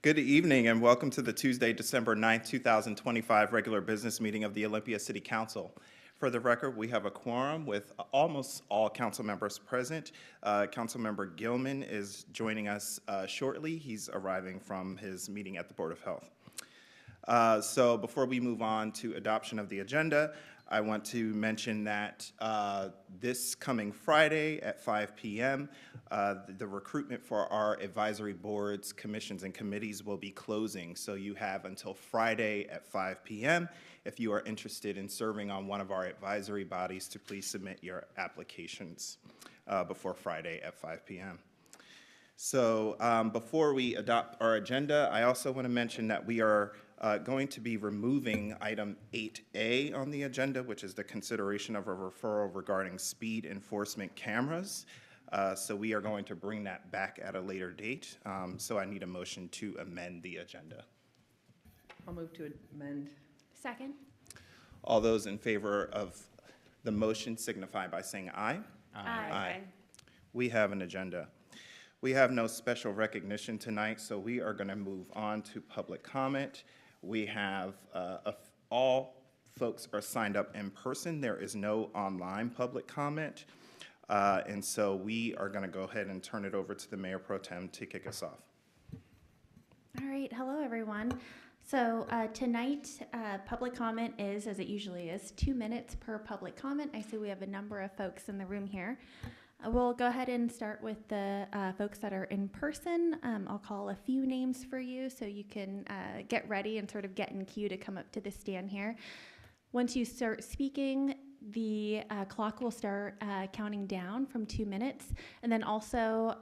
Good evening and welcome to the Tuesday, December 9th, 2025 regular business meeting of the Olympia City Council. For the record, we have a quorum with almost all council members present. Councilmember Gilman is joining us shortly. He's arriving from his meeting at the Board of Health. So before we move on to adoption of the agenda, I want to mention that this coming Friday at 5 p.m., the recruitment for our advisory boards, commissions, and committees will be closing. So you have until Friday at 5 p.m. if you are interested in serving on one of our advisory bodies to please submit your applications before Friday at 5 p.m. So before we adopt our agenda, I also want to mention that we are going to be removing item 8A on the agenda, which is the consideration of a referral regarding speed enforcement cameras. So we are going to bring that back at a later date. So I need a motion to amend the agenda. I'll move to amend. Second. All those in favor of the motion signify by saying aye. Aye. We have an agenda. We have no special recognition tonight, so we are going to move on to public comment. We have all folks are signed up in person. There is no online public comment. And so we are going to go ahead and turn it over to the Mayor Pro Tem to kick us off. All right. Hello, everyone. So tonight, public comment is, as it usually is, 2 minutes per public comment. I see we have a number of folks in the room here. We'll go ahead and start with the folks that are in person. I'll call a few names for you so you can get ready and sort of get in queue to come up to the stand here. Once you start speaking, the clock will start counting down from 2 minutes. And then also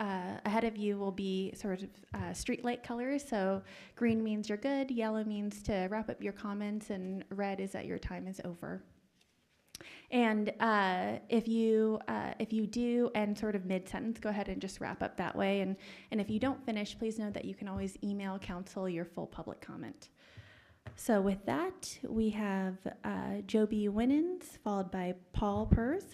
ahead of you will be sort of street light colors. So green means you're good, yellow means to wrap up your comments, and red is that your time is over. And if you do end sort of mid-sentence, go ahead and just wrap up that way. And if you don't finish, please know that you can always email council your full public comment. So with that, we have Joby Winans, followed by Paul Pers.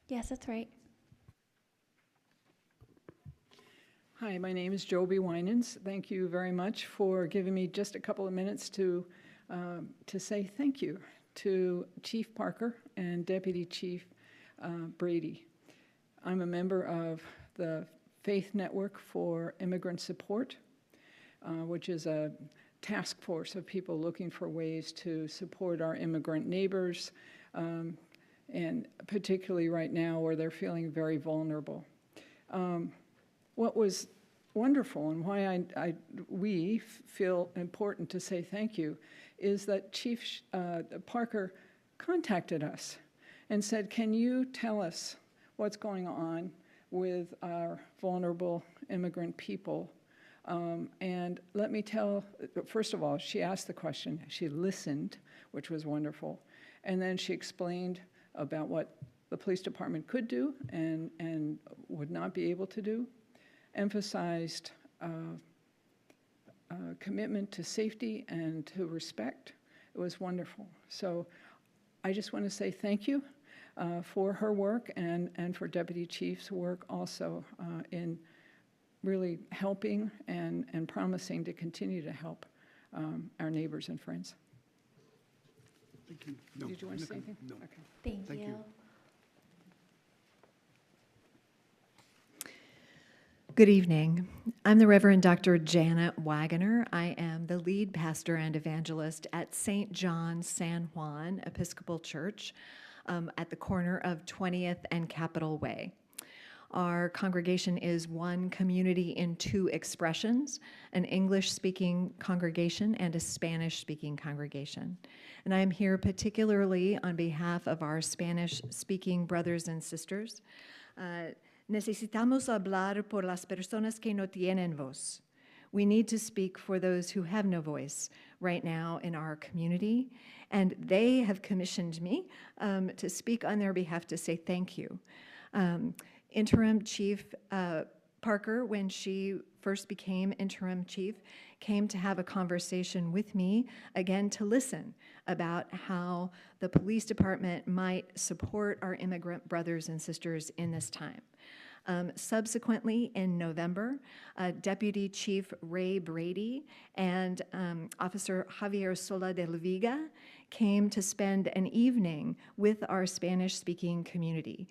Yes, that's right. Hi, my name is Joby Winans. Thank you very much for giving me just a couple of minutes to say thank you to Chief Parker and Deputy Chief Brady. I'm a member of the Faith Network for Immigrant Support, which is a task force of people looking for ways to support our immigrant neighbors, and particularly right now where they're feeling very vulnerable. What was wonderful and why we feel important to say thank you is that Chief Parker contacted us and said, can you tell us what's going on with our vulnerable immigrant people? And let me tell, first of all, she asked the question, she listened, which was wonderful, and then she explained about what the police department could do and would not be able to do, emphasized commitment to safety and to respect. It was wonderful. So I just want to say thank you for her work and for Deputy Chief's work also in really helping and promising to continue to help our neighbors and friends. Thank you. No, Did you want to say anything? No. Okay. Thank you. Good evening. I'm the Reverend Dr. Janet Wagoner. I am the lead pastor and evangelist at St. John San Juan Episcopal Church at the corner of 20th and Capitol Way. Our congregation is one community in two expressions, an English-speaking congregation and a Spanish-speaking congregation. And I am here particularly on behalf of our Spanish-speaking brothers and sisters. Necesitamos hablar por las personas que no tienen voz. We need to speak for those who have no voice right now in our community, and they have commissioned me to speak on their behalf to say thank you. Interim Chief Parker, when she first became interim chief, came to have a conversation with me, again, to listen about how the police department might support our immigrant brothers and sisters in this time. Subsequently, in November, Deputy Chief Ray Brady and Officer Javier Sola de la Viga came to spend an evening with our Spanish-speaking community,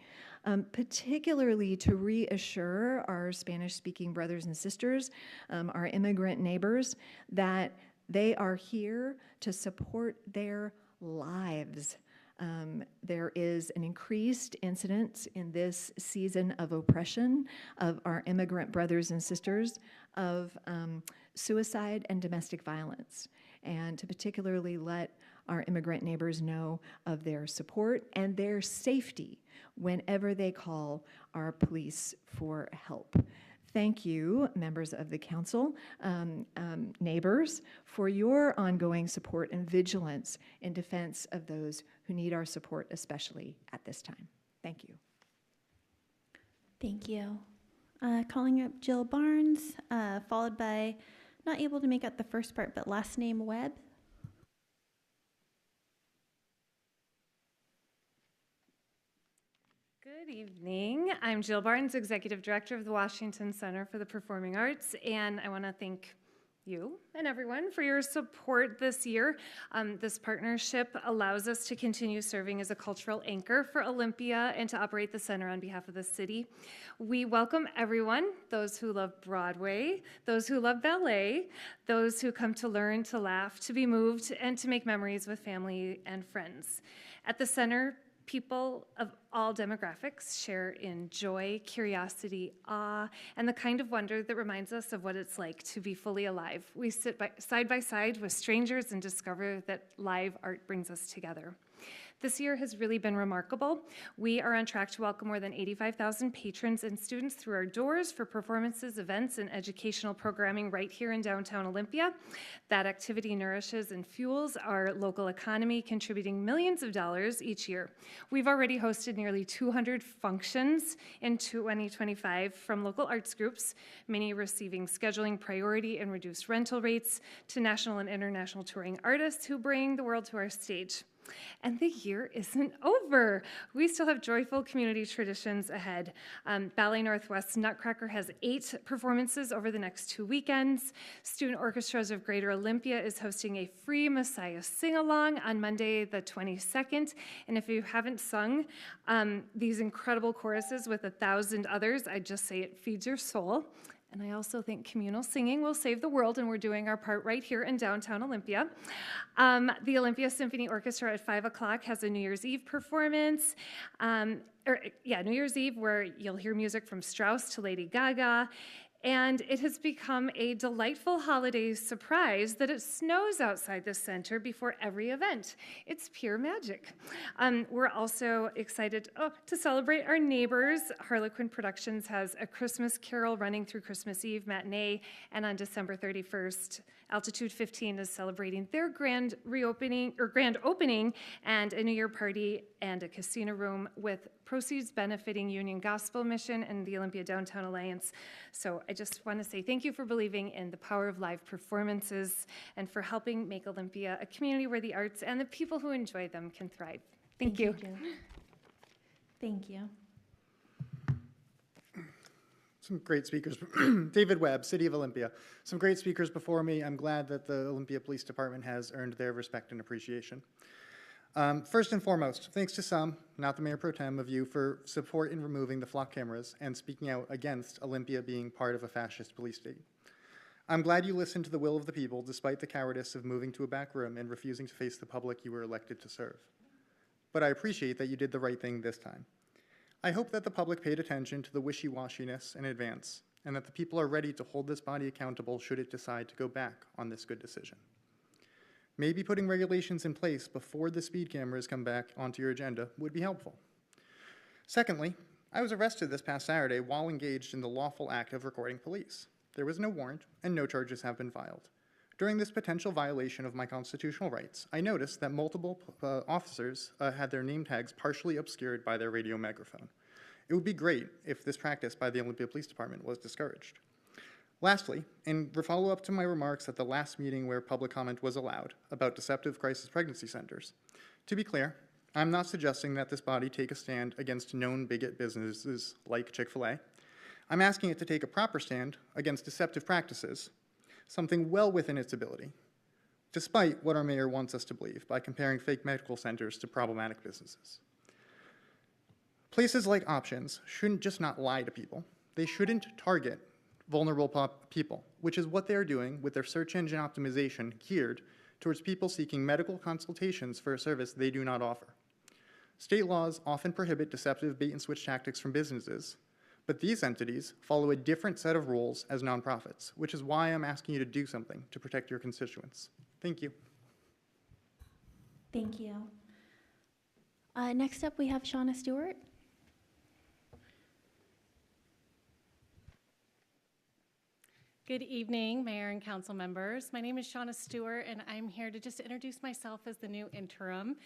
particularly to reassure our Spanish-speaking brothers and sisters, our immigrant neighbors, that they are here to support their lives. There is an increased incidence in this season of oppression of our immigrant brothers and sisters of suicide and domestic violence, and to particularly let our immigrant neighbors know of their support and their safety whenever they call our police for help. Thank you, members of the council, neighbors, for your ongoing support and vigilance in defense of those who need our support, especially at this time. Thank you. Thank you. Calling up Jill Barnes, followed by, not able to make out the first part, but last name Webb. Good evening. I'm Jill Barnes, Executive Director of the Washington Center for the Performing Arts, and I want to thank you and everyone for your support this year. This partnership allows us to continue serving as a cultural anchor for Olympia and to operate the center on behalf of the city. We welcome everyone, those who love Broadway, those who love ballet, those who come to learn, to laugh, to be moved, and to make memories with family and friends. At the center, people of all demographics share in joy, curiosity, awe, and the kind of wonder that reminds us of what it's like to be fully alive. We sit side by side with strangers and discover that live art brings us together. This year has really been remarkable. We are on track to welcome more than 85,000 patrons and students through our doors for performances, events, and educational programming right here in downtown Olympia. That activity nourishes and fuels our local economy, contributing millions of dollars each year. We've already hosted nearly 200 functions in 2025 from local arts groups, many receiving scheduling priority and reduced rental rates, to national and international touring artists who bring the world to our stage. And the year isn't over. We still have joyful community traditions ahead. Ballet Northwest Nutcracker has 8 performances over the next 2 weekends. Student Orchestras of Greater Olympia is hosting a free Messiah sing-along on Monday the 22nd. And if you haven't sung these incredible choruses with 1,000 others, I'd just say it feeds your soul. And I also think communal singing will save the world, and we're doing our part right here in downtown Olympia. The Olympia Symphony Orchestra at 5 o'clock has a New Year's Eve performance. New Year's Eve, where you'll hear music from Strauss to Lady Gaga. And it has become a delightful holiday surprise that it snows outside the center before every event. It's pure magic. We're also excited to celebrate our neighbors. Harlequin Productions has A Christmas Carol running through Christmas Eve matinee, and on December 31st, Altitude 15 is celebrating their grand opening and a New Year party and a casino room with proceeds benefiting Union Gospel Mission and the Olympia Downtown Alliance. So I just want to say thank you for believing in the power of live performances and for helping make Olympia a community where the arts and the people who enjoy them can thrive. Thank you. Jill. Thank you. Some great speakers. David Webb, City of Olympia. Some great speakers before me. I'm glad that the Olympia Police Department has earned their respect and appreciation. First and foremost, thanks to some, not the Mayor Pro Tem, of you for support in removing the flock cameras and speaking out against Olympia being part of a fascist police state. I'm glad you listened to the will of the people despite the cowardice of moving to a back room and refusing to face the public you were elected to serve. But I appreciate that you did the right thing this time. I hope that the public paid attention to the wishy-washiness in advance, and that the people are ready to hold this body accountable should it decide to go back on this good decision. Maybe putting regulations in place before the speed cameras come back onto your agenda would be helpful. Secondly, I was arrested this past Saturday while engaged in the lawful act of recording police. There was no warrant, and no charges have been filed. During this potential violation of my constitutional rights, I noticed that multiple officers had their name tags partially obscured by their radio megaphone. It would be great if this practice by the Olympia Police Department was discouraged. Lastly, in follow-up to my remarks at the last meeting where public comment was allowed about deceptive crisis pregnancy centers, to be clear, I'm not suggesting that this body take a stand against known bigot businesses like Chick-fil-A. I'm asking it to take a proper stand against deceptive practices, something well within its ability, despite what our mayor wants us to believe by comparing fake medical centers to problematic businesses. Places like Options shouldn't just not lie to people. They shouldn't target vulnerable people, which is what they're doing with their search engine optimization geared towards people seeking medical consultations for a service they do not offer. State laws often prohibit deceptive bait-and-switch tactics from businesses, but these entities follow a different set of rules as nonprofits, which is why I'm asking you to do something to protect your constituents. Thank you. Thank you. Next up, we have Shauna Stewart. Good evening, Mayor and Council members. My name is Shauna Stewart, and I'm here to just introduce myself as the new interim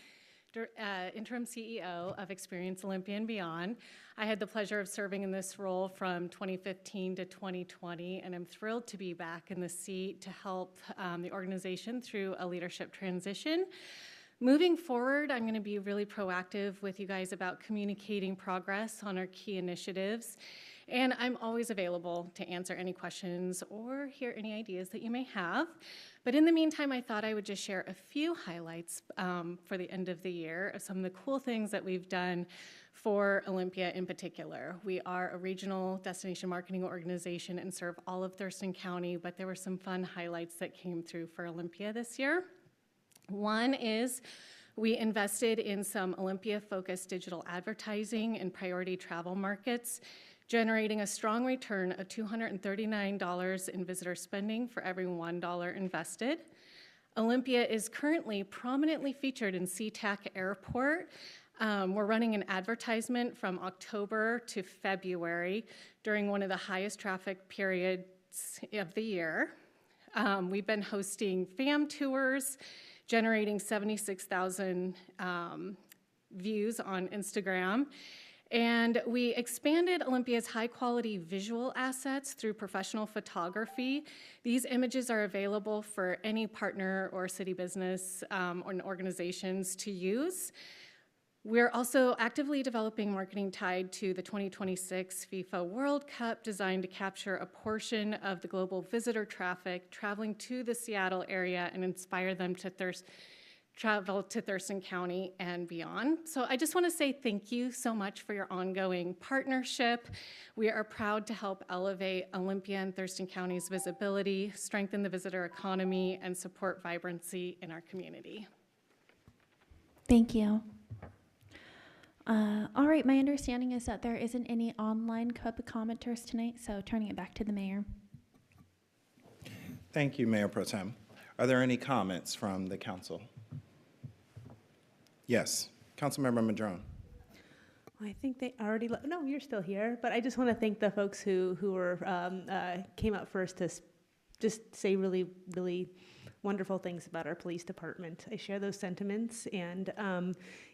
CEO of Experience Olympia and Beyond. I had the pleasure of serving in this role from 2015 to 2020, and I'm thrilled to be back in the seat to help the organization through a leadership transition. Moving forward, I'm going to be really proactive with you guys about communicating progress on our key initiatives. And I'm always available to answer any questions or hear any ideas that you may have. But in the meantime, I thought I would just share a few highlights for the end of the year of some of the cool things that we've done for Olympia in particular. We are a regional destination marketing organization and serve all of Thurston County, but there were some fun highlights that came through for Olympia this year. One is we invested in some Olympia-focused digital advertising in priority travel markets, generating a strong return of $239 in visitor spending for every $1 invested. Olympia is currently prominently featured in SeaTac Airport. We're running an advertisement from October to February during one of the highest traffic periods of the year. We've been hosting fam tours, generating 76,000 views on Instagram. And we expanded Olympia's high-quality visual assets through professional photography. These images are available for any partner or city business or organizations to use. We're also actively developing marketing tied to the 2026 FIFA World Cup, designed to capture a portion of the global visitor traffic traveling to the Seattle area and inspire them to travel to Thurston County and beyond. So I just want to say thank you so much for your ongoing partnership. We are proud to help elevate Olympia and Thurston County's visibility, strengthen the visitor economy, and support vibrancy in our community. Thank you. All right, my understanding is that there isn't any online public commenters tonight, so turning it back to the mayor. Thank you, Mayor Pro Tem. Are there any comments from the council? Yes, Councilmember Madrone. I think they already, no, you're still here, but I just want to thank the folks who came up first to just say really, really wonderful things about our police department. I share those sentiments, and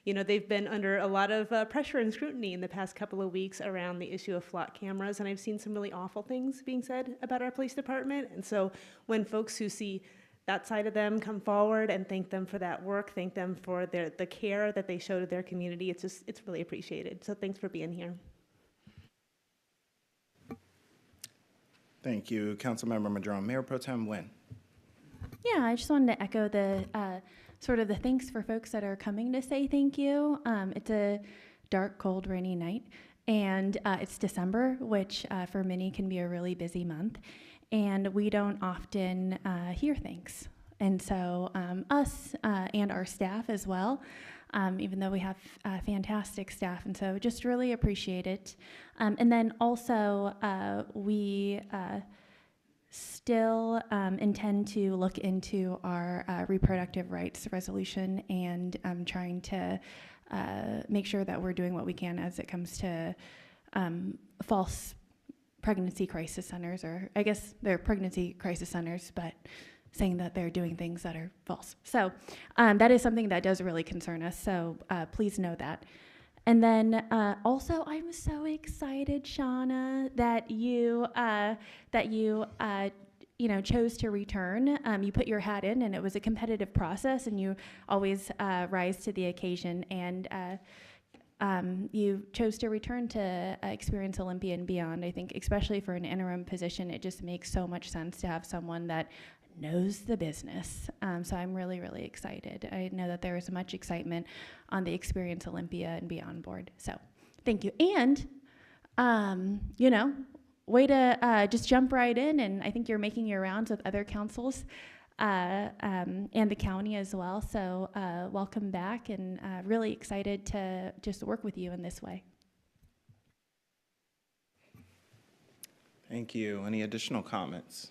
they've been under a lot of pressure and scrutiny in the past couple of weeks around the issue of flock cameras, and I've seen some really awful things being said about our police department. And so when folks who see that side of them come forward and thank them for that work, thank them for the care that they show to their community, it's really appreciated. So thanks for being here. Thank you, Councilmember Madrone. Mayor Pro Tem Nguyen. Yeah, I just wanted to echo the sort of the thanks for folks that are coming to say thank you. It's a dark, cold, rainy night, and it's December, which for many can be a really busy month, and we don't often hear thanks. And so us and our staff as well, even though we have fantastic staff, and so just really appreciate it. And then also we still intend to look into our reproductive rights resolution and trying to make sure that we're doing what we can as it comes to false pregnancy crisis centers, or I guess they're pregnancy crisis centers, but saying that they're doing things that are false. So that is something that does really concern us, so please know that. And then also, I'm so excited, Shauna, that you chose to return. You put your hat in, and it was a competitive process, and you always rise to the occasion. And you chose to return to Experience Olympia and beyond. I think, especially for an interim position, it just makes so much sense to have someone that knows the business. So I'm really, really excited. I know that there is much excitement on the Experience Olympia and beyond board. So thank you. And, way to just jump right in. And I think you're making your rounds with other councils and the county as well. So welcome back, and really excited to just work with you in this way. Thank you. Any additional comments?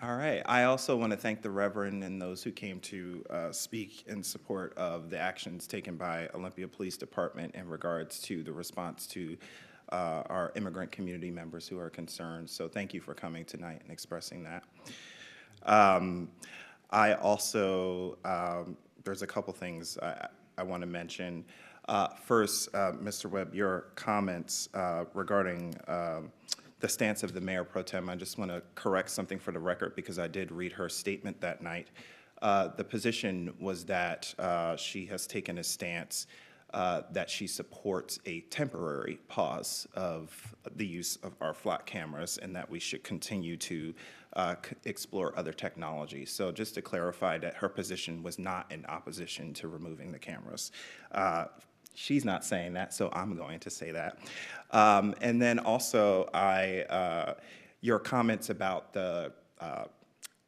All right. I also want to thank the Reverend and those who came to speak in support of the actions taken by Olympia Police Department in regards to the response to our immigrant community members who are concerned. So thank you for coming tonight and expressing that. I also, there's a couple things I want to mention. First, Mr. Webb, your comments regarding the stance of the Mayor Pro Tem, I just want to correct something for the record because I did read her statement that night. The position was that she has taken a stance that she supports a temporary pause of the use of our flat cameras and that we should continue to explore other technologies. So just to clarify that her position was not in opposition to removing the cameras. She's not saying that, so I'm going to say that. And then also, your comments about the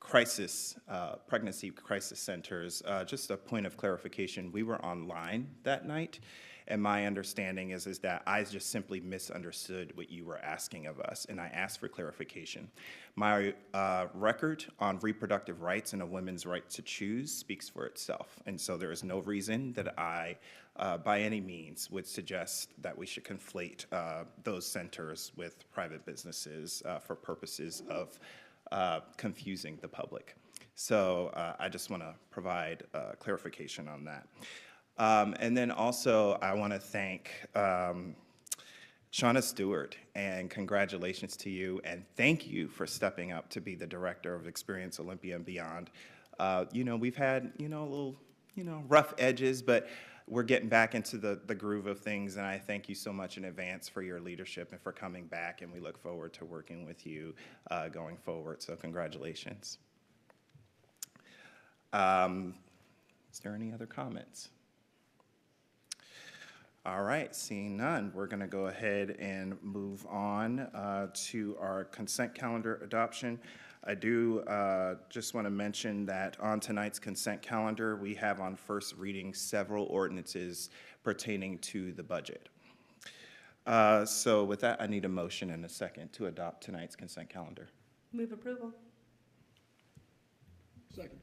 pregnancy crisis centers, just a point of clarification, we were online that night, and my understanding is that I just simply misunderstood what you were asking of us, and I asked for clarification. My record on reproductive rights and a woman's right to choose speaks for itself, and so there is no reason that I, by any means, would suggest that we should conflate those centers with private businesses for purposes of confusing the public. So I just want to provide clarification on that. And then also, I want to thank Shauna Stewart, and congratulations to you, and thank you for stepping up to be the director of Experience Olympia and beyond. We've had, a little, rough edges, but we're getting back into the groove of things, and I thank you so much in advance for your leadership and for coming back, and we look forward to working with you going forward, so congratulations. Is there any other comments? All right, seeing none, we're going to go ahead and move on to our consent calendar adoption. I do just want to mention that on tonight's consent calendar, we have on first reading several ordinances pertaining to the budget. So with that, I need a motion and a second to adopt tonight's consent calendar. Move approval. Second.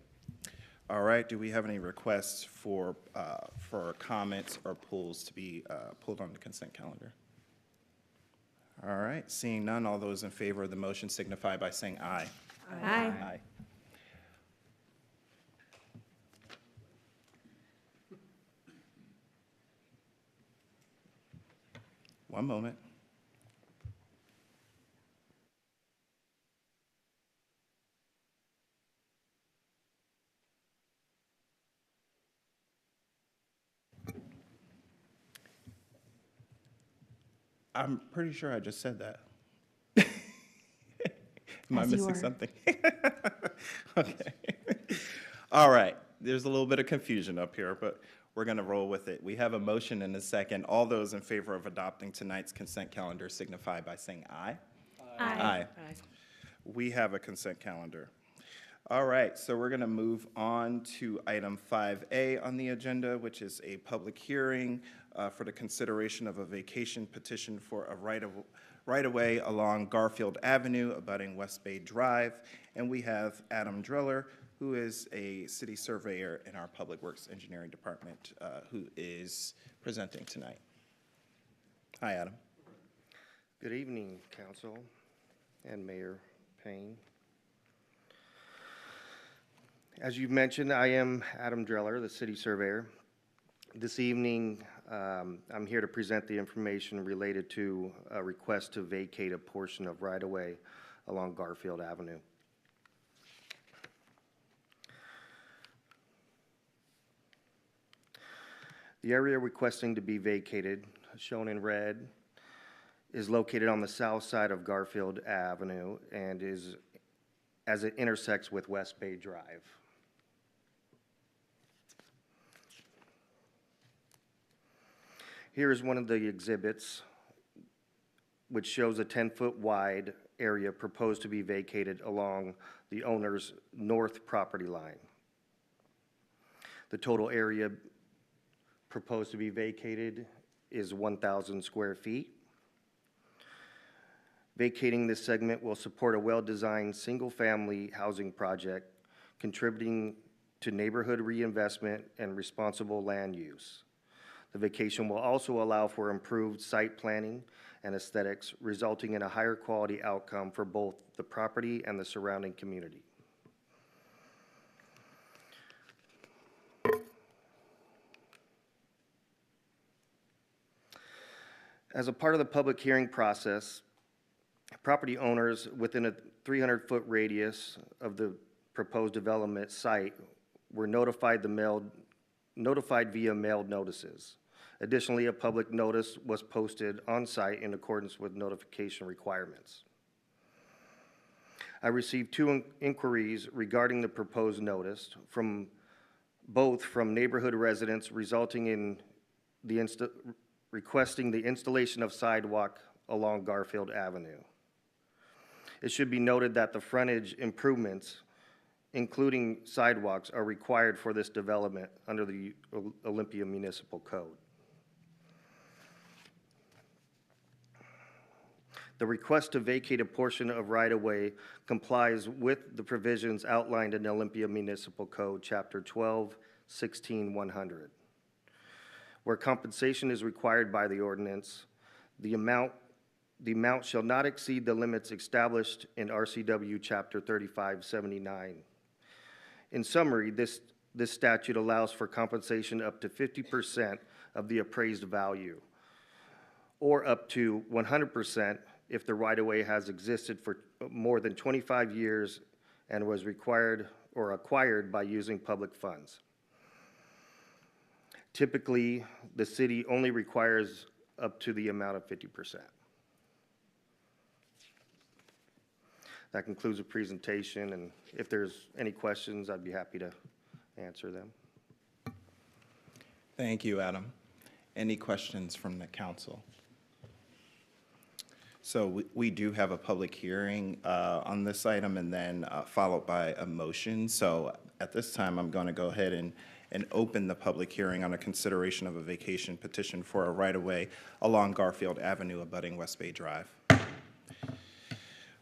All right, do we have any requests for comments or pulls to be pulled on the consent calendar? All right, seeing none, all those in favor of the motion signify by saying aye. Aye. Aye. One moment. I'm pretty sure I just said that. Am I missing something? Okay. All right. There's a little bit of confusion up here, but we're going to roll with it. We have a motion and a second. All those in favor of adopting tonight's consent calendar signify by saying aye. Aye. Aye. We have a consent calendar. All right, so we're going to move on to item 5A on the agenda, which is a public hearing for the consideration of a vacation petition for a right-of-way along Garfield Avenue, abutting West Bay Drive. And we have Adam Driller, who is a city surveyor in our Public Works Engineering Department, who is presenting tonight. Hi, Adam. Good evening, Council and Mayor Payne. As you've mentioned, I am Adam Driller, the city surveyor. This evening, I'm here to present the information related to a request to vacate a portion of right-of-way along Garfield Avenue. The area requesting to be vacated, shown in red, is located on the south side of Garfield Avenue and is as it intersects with West Bay Drive. Here is one of the exhibits, which shows a 10-foot wide area proposed to be vacated along the owner's north property line. The total area proposed to be vacated is 1,000 square feet. Vacating this segment will support a well-designed single-family housing project, contributing to neighborhood reinvestment and responsible land use. The vacation will also allow for improved site planning and aesthetics, resulting in a higher quality outcome for both the property and the surrounding community. As a part of the public hearing process, property owners within a 300-foot radius of the proposed development site were notified via mailed notices. Additionally, a public notice was posted on site in accordance with notification requirements. I received 2 inquiries regarding the proposed notice from neighborhood residents, resulting in requesting the installation of sidewalk along Garfield Avenue. It should be noted that the frontage improvements, including sidewalks, are required for this development under the Olympia Municipal Code. The request to vacate a portion of right-of-way complies with the provisions outlined in Olympia Municipal Code, Chapter 12, 16-100. Where compensation is required by the ordinance, the amount shall not exceed the limits established in RCW Chapter 3579. In summary, this statute allows for compensation up to 50% of the appraised value, or up to 100% if the right-of-way has existed for more than 25 years and was required or acquired by using public funds. Typically, the city only requires up to the amount of 50%. That concludes the presentation, and if there's any questions, I'd be happy to answer them. Thank you, Adam. Any questions from the council? So we do have a public hearing on this item and then followed by a motion. So at this time, I'm going to go ahead and open the public hearing on a consideration of a vacation petition for a right-of-way along Garfield Avenue abutting West Bay Drive.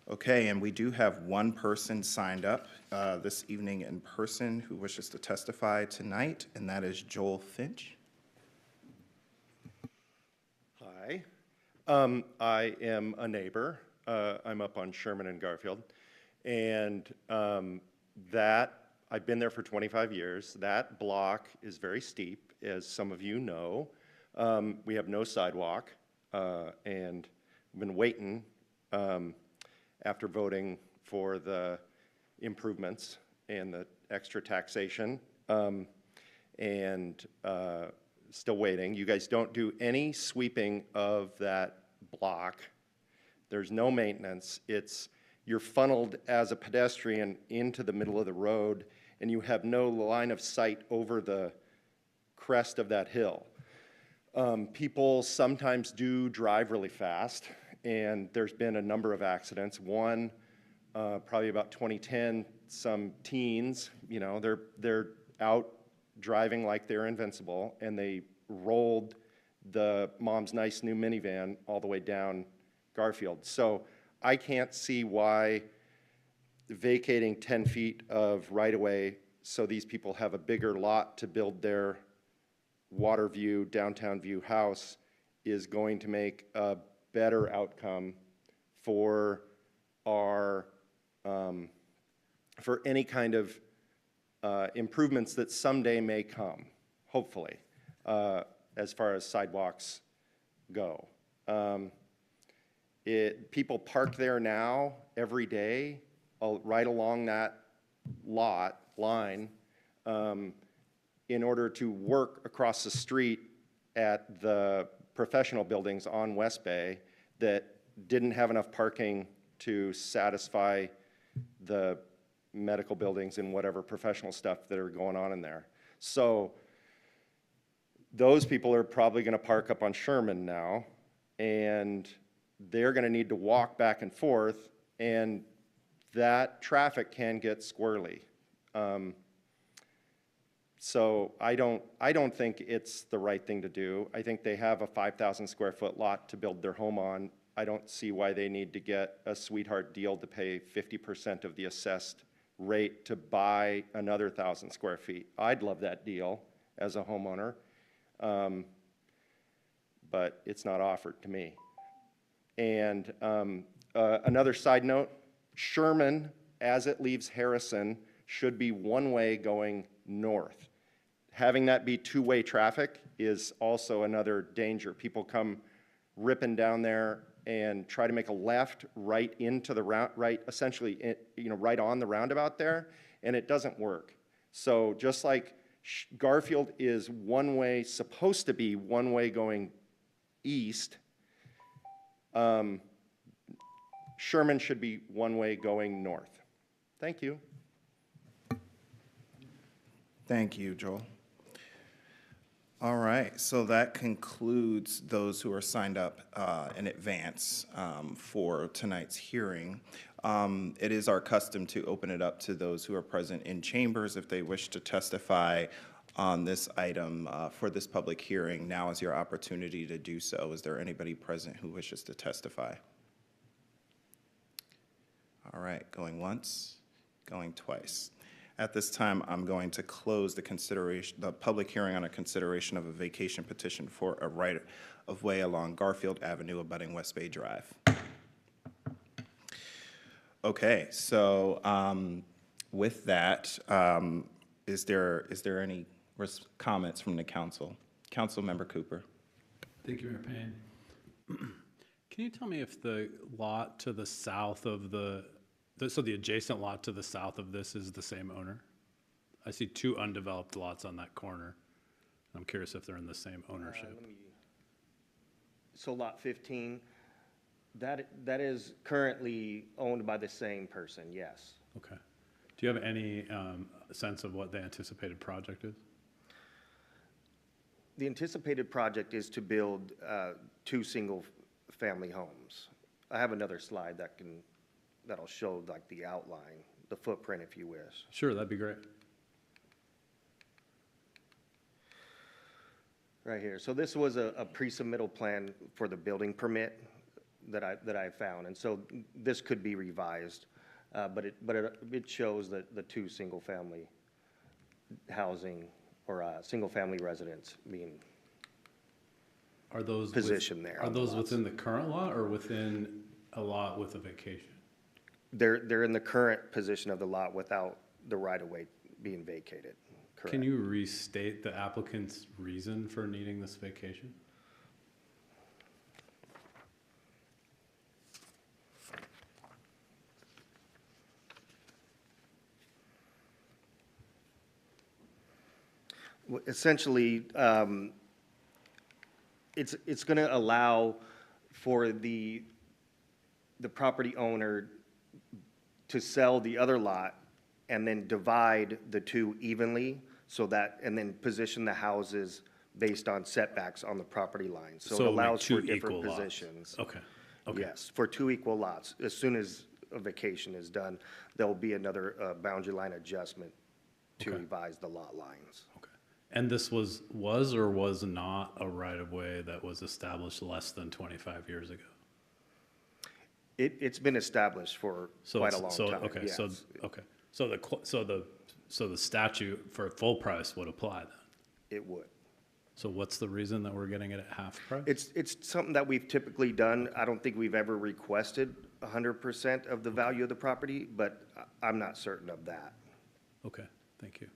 Okay, and we do have one person signed up this evening in person who wishes to testify tonight, and that is Joel Finch. Hi. I am a neighbor. I'm up on Sherman and Garfield. And I've been there for 25 years. That block is very steep, as some of you know. We have no sidewalk, and we've been waiting after voting for the improvements and the extra taxation, and still waiting. You guys don't do any sweeping of that block. There's no maintenance. You're funneled as a pedestrian into the middle of the road, and you have no line of sight over the crest of that hill. People sometimes do drive really fast, and there's been a number of accidents. One, probably about 2010, some teens, they're out driving like they're invincible, and they rolled the mom's nice new minivan all the way down Garfield. So I can't see why vacating 10 feet of right-of-way so these people have a bigger lot to build their water view, downtown view house is going to make a better outcome for our, for any kind of improvements that someday may come, hopefully. as far as sidewalks go. People park there now every day, right along that line, in order to work across the street at the professional buildings on West Bay that didn't have enough parking to satisfy the medical buildings and whatever professional stuff that are going on in there. So those people are probably going to park up on Sherman now, and they're going to need to walk back and forth, and that traffic can get squirrely. So I don't think it's the right thing to do. I think they have a 5,000 square foot lot to build their home on. I don't see why they need to get a sweetheart deal to pay 50% of the assessed rate to buy another 1,000 square feet. I'd love that deal as a homeowner, but it's not offered to me. And another side note, Sherman, as it leaves Harrison, should be one-way going north. Having that be two-way traffic is also another danger. People come ripping down there and try to make a left right into the essentially, right on the roundabout there, and it doesn't work. So just like Garfield is one-way, supposed to be one-way going east, Sherman should be one-way going north. Thank you. Thank you, Joel. All right, so that concludes those who are signed up in advance for tonight's hearing. It is our custom to open it up to those who are present in chambers if they wish to testify on this item for this public hearing. Now is your opportunity to do so. Is there anybody present who wishes to testify? All right, going once, going twice. At this time, I'm going to close the public hearing on a consideration of a vacation petition for a right-of-way along Garfield Avenue abutting West Bay Drive. Okay, so with that, is there any comments from the council? Councilmember Cooper. Thank you, Mayor Payne. Can you tell me if the lot to the south of so the adjacent lot to the south of this is the same owner? I see two undeveloped lots on that corner. I'm curious if they're in the same ownership. So lot 15, that is currently owned by the same person, yes. Okay. Do you have any sense of what the anticipated project is? The anticipated project is to build 2 single-family homes. I have another slide that'll show like the outline, the footprint if you wish. Sure, that'd be great. Right here. So this was a pre-submittal plan for the building permit that I found, and so this could be revised, but it shows that the 2 single-family housing or single-family residence being positioned there. Are those within the current lot or within a lot with a vacation? They're in the current position of the lot without the right-of-way being vacated. Correct. Can you restate the applicant's reason for needing this vacation? Well, essentially, it's going to allow for the property owner to sell the other lot and then divide the 2 evenly and then position the houses based on setbacks on the property line. So it allows for different positions. Okay. Okay. Yes, for 2 equal lots. As soon as a vacation is done, there'll be another boundary line adjustment to revise the lot lines. Okay. And this was or was not a right-of-way that was established less than 25 years ago? It's been established for quite a long time. Okay, yes. So the statute for full price would apply then? It would. So what's the reason that we're getting it at half price? It's something that we've typically done. I don't think we've ever requested 100% of the value of the property, but I'm not certain of that. Okay, thank you.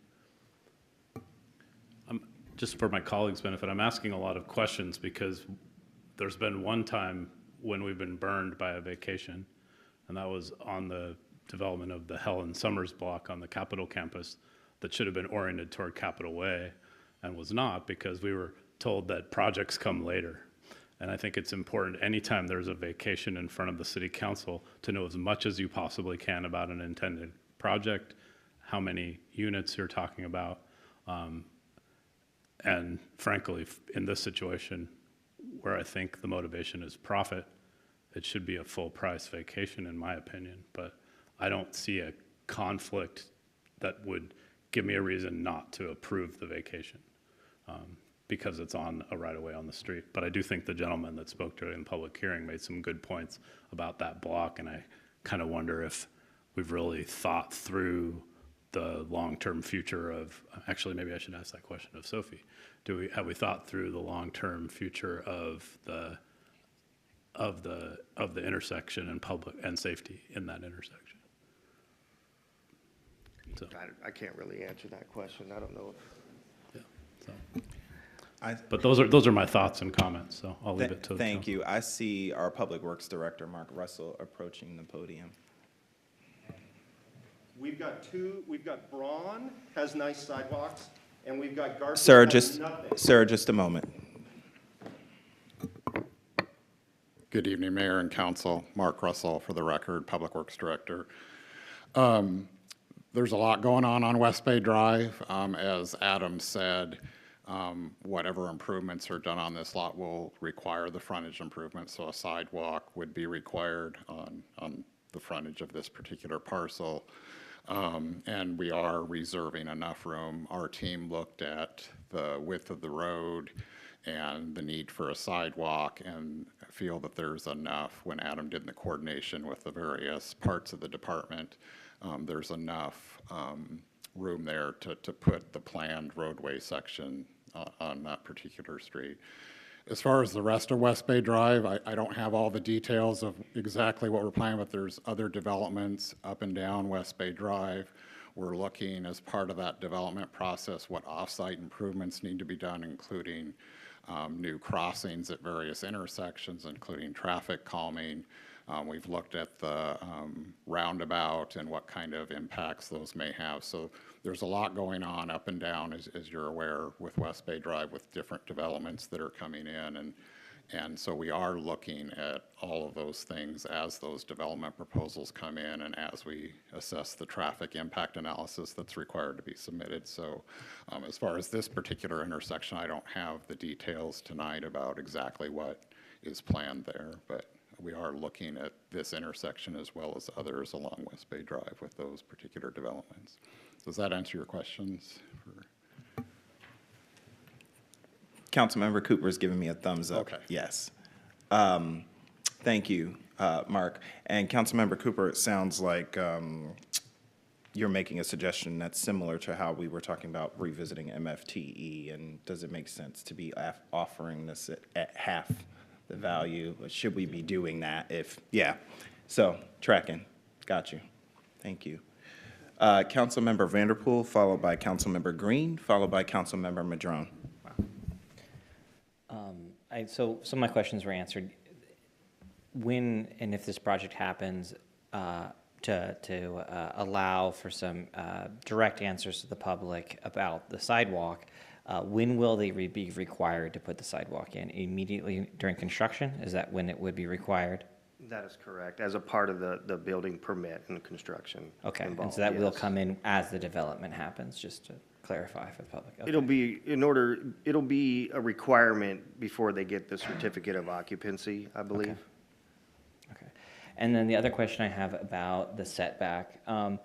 just for my colleagues' benefit, I'm asking a lot of questions because there's been one time when we've been burned by a vacation, and that was on the development of the Helen Summers block on the Capitol campus that should have been oriented toward Capitol Way and was not because we were told that projects come later. And I think it's important anytime there's a vacation in front of the city council to know as much as you possibly can about an intended project, how many units you're talking about. And frankly, in this situation where I think the motivation is profit, it should be a full price vacation in my opinion, but I don't see a conflict that would give me a reason not to approve the vacation because it's on a right-of-way on the street. But I do think the gentleman that spoke during the public hearing made some good points about that block, and I kind of wonder if we've really thought through the long-term future of, actually maybe I should ask that question of Sophie. Have we thought through the long-term future of the intersection and public and safety in that intersection? So, I can't really answer that question. I don't know. yeah, so. But those are my thoughts and comments, so I'll leave it to the Thank council. you. I see our Public Works Director, Mark Russell, approaching the podium. We've got Braun has nice sidewalks, and we've got Garfield Sir, has nothing. Sir, just a moment. Good evening, Mayor and Council. Mark Russell, for the record, Public Works Director. There's a lot going on West Bay Drive. As Adam said, whatever improvements are done on this lot will require the frontage improvement, so a sidewalk would be required on the frontage of this particular parcel. And we are reserving enough room. Our team looked at the width of the road and the need for a sidewalk and feel that there's enough. When Adam did the coordination with the various parts of the department, there's enough room there to put the planned roadway section on that particular street. As far as the rest of West Bay Drive, I don't have all the details of exactly what we're planning, but there's other developments up and down West Bay Drive. We're looking as part of that development process what off-site improvements need to be done, including new crossings at various intersections, including traffic calming. We've looked at the roundabout and what kind of impacts those may have. So there's a lot going on up and down, as you're aware, with West Bay Drive, with different developments that are coming in. And so we are looking at all of those things as those development proposals come in and as we assess the traffic impact analysis that's required to be submitted. So as far as this particular intersection, I don't have the details tonight about exactly what is planned there, but we are looking at this intersection as well as others along West Bay Drive with those particular developments. Does that answer your questions? Councilmember Cooper's giving me a thumbs up. Okay. Yes. Thank you, Mark. And Councilmember Cooper, it sounds like you're making a suggestion that's similar to how we were talking about revisiting MFTE. And does it make sense to be offering this at half the value? Should we be doing that if, yeah. So tracking, got you. Thank you. Councilmember Vanderpool, followed by Councilmember Green, followed by Councilmember Madrone. So some of my questions were answered. When and if this project happens, to allow for some direct answers to the public about the sidewalk, when will they be required to put the sidewalk in? Immediately during construction? Is that when it would be required? That is correct, as a part of the building permit and construction. Okay, and involved, so that will yes. come in as the development happens, just to clarify for the public. Okay. It'll be a requirement before they get the certificate of occupancy, I believe. Okay. And then the other question I have about the setback, how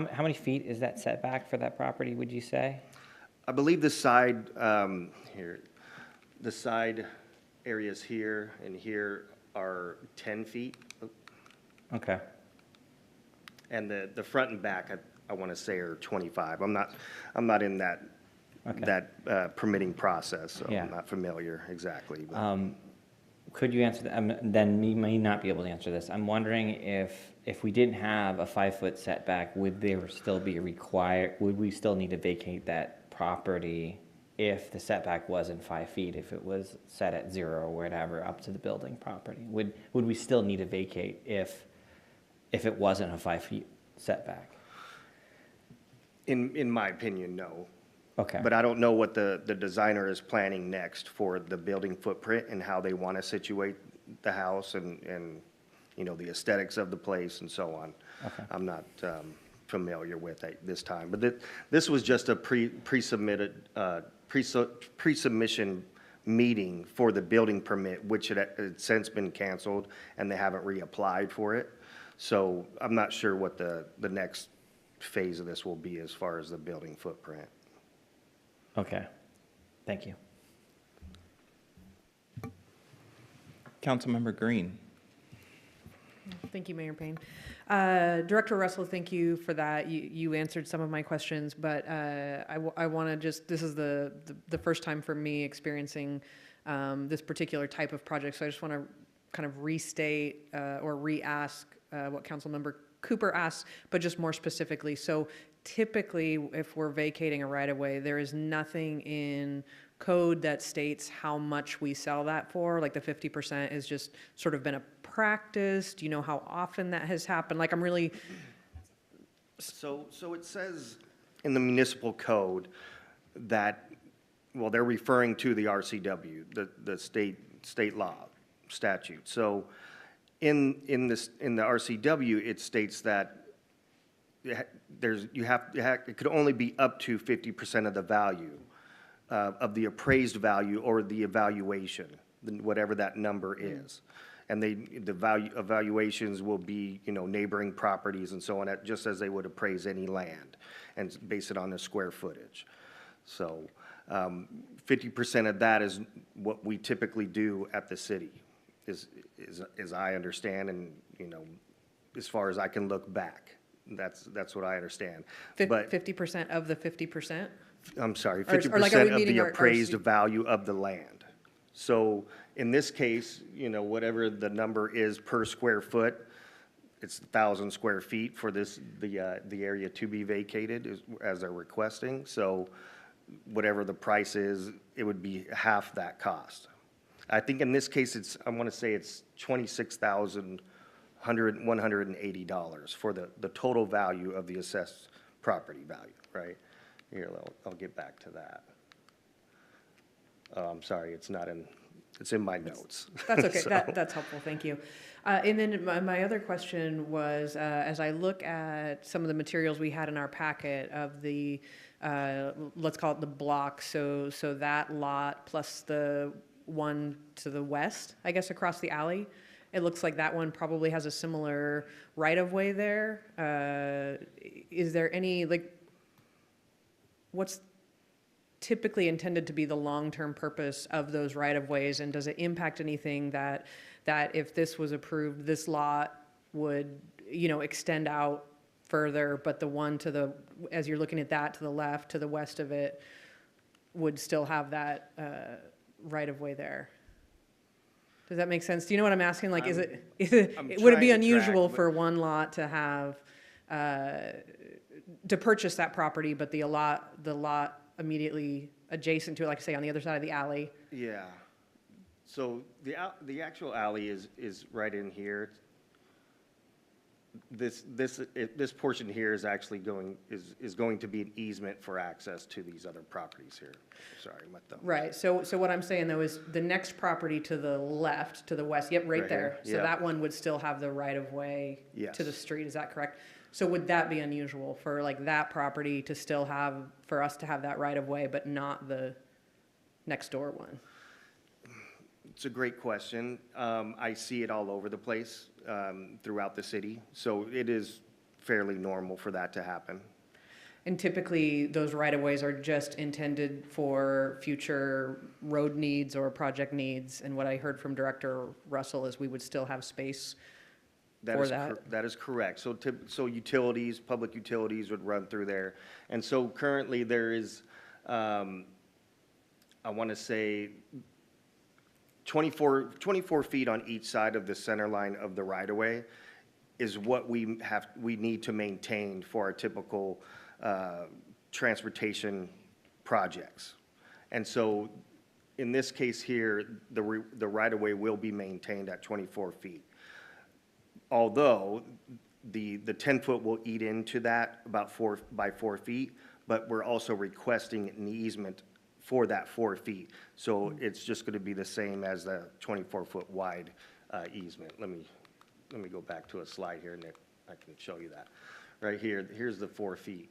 many feet is that setback for that property, would you say? I believe the side, the side areas here and here are 10 feet. Okay. And the front and back, I want to say are 25. I'm not in that, that permitting process, so Yeah. I'm not familiar exactly. But. Could you answer that? Then you may not be able to answer this. I'm wondering if we didn't have a 5-foot setback, would there still be required, would we still need to vacate that property if the setback wasn't 5 feet, if it was set at 0 or whatever up to the building property? Would we still need to vacate if it wasn't a 5 feet setback? In my opinion, no. Okay. But I don't know what the designer is planning next for the building footprint and how they want to situate the house and, you know, the aesthetics of the place and so on. Okay. I'm not familiar with at this time. But this was just a pre-submitted, pre-submission meeting for the building permit, which had since been canceled, and they haven't reapplied for it. So I'm not sure what the next phase of this will be as far as the building footprint. Okay. Thank you. Councilmember Green. Thank you, Mayor Payne. Director Russell, thank you for that. You answered some of my questions, but I want to just, this is the first time for me experiencing this particular type of project, so I just want to kind of restate or re-ask what Councilmember Cooper asked, but just more specifically. So typically, if we're vacating a right-of-way, there is nothing in code that states how much we sell that for. Like the 50% has just sort of been a practice. Do you know how often that has happened? Like I'm really... So it says in the municipal code that, well, they're referring to the RCW, the state law statute. So in the RCW, it states that it could only be up to 50% of the value of the appraised value or the evaluation, whatever that number is. And the evaluations will be, you know, neighboring properties and so on, just as they would appraise any land and base it on the square footage. So 50% of that is what we typically do at the city, is I understand, and, you know, as far as I can look back, that's what I understand. But 50% of the 50%? I'm sorry, Or 50% like, are we of meeting the our appraised value of the land. So in this case, you know, whatever the number is per square foot, it's 1,000 square feet for the area to be vacated as they're requesting. So whatever the price is, it would be half that cost. I think in this case, I want to say it's $26,180 for the total value of the assessed property value, right? Here, I'll get back to that. I'm sorry, it's in my notes. That's okay. So- That's helpful. Thank you. And then my other question was, as I look at some of the materials we had in our packet of the, let's call it the block, so that lot plus the one to the west, I guess, across the alley, it looks like that one probably has a similar right-of-way there. Is there any, like, what's typically intended to be the long-term purpose of those right-of-ways, and does it impact anything that if this was approved, this lot would, you know, extend out further, but the one to the, as you're looking at that to the left, to the west of it, would still have that right-of-way there? Does that make sense? Do you know what I'm asking? Like, would it be unusual for one lot to have, to purchase that property, but the lot immediately adjacent to it, like I say, on the other side of the alley? Yeah. So the actual alley is right in here. This portion here is actually going to be an easement for access to these other properties here. Sorry, my thumb. Right. So what I'm saying though is the next property to the left, to the west, yep, right there. here, So yep. that one would still have the right of way to the Yes. street. Is that correct? So would that be unusual for like that property to still have, for us to have that right of way, but not the next door one? It's a great question. I see it all over the place throughout the city, so it is fairly normal for that to happen. And typically, those right-of-ways are just intended for future road needs or project needs. And what I heard from Director Russell is we would still have space for that. That is correct. So utilities, public utilities would run through there. And so currently there is, I want to say, 24 feet on each side of the center line of the right-of-way is what we need to maintain for our typical transportation projects. And so in this case here, the right-of-way will be maintained at 24 feet. Although the 10-foot will eat into that about 4 by 4 feet, but we're also requesting an easement for that 4 feet. So it's just going to be the same as the 24-foot wide easement. Let me go back to a slide here, and I can show you that. Right here, here's the 4 feet.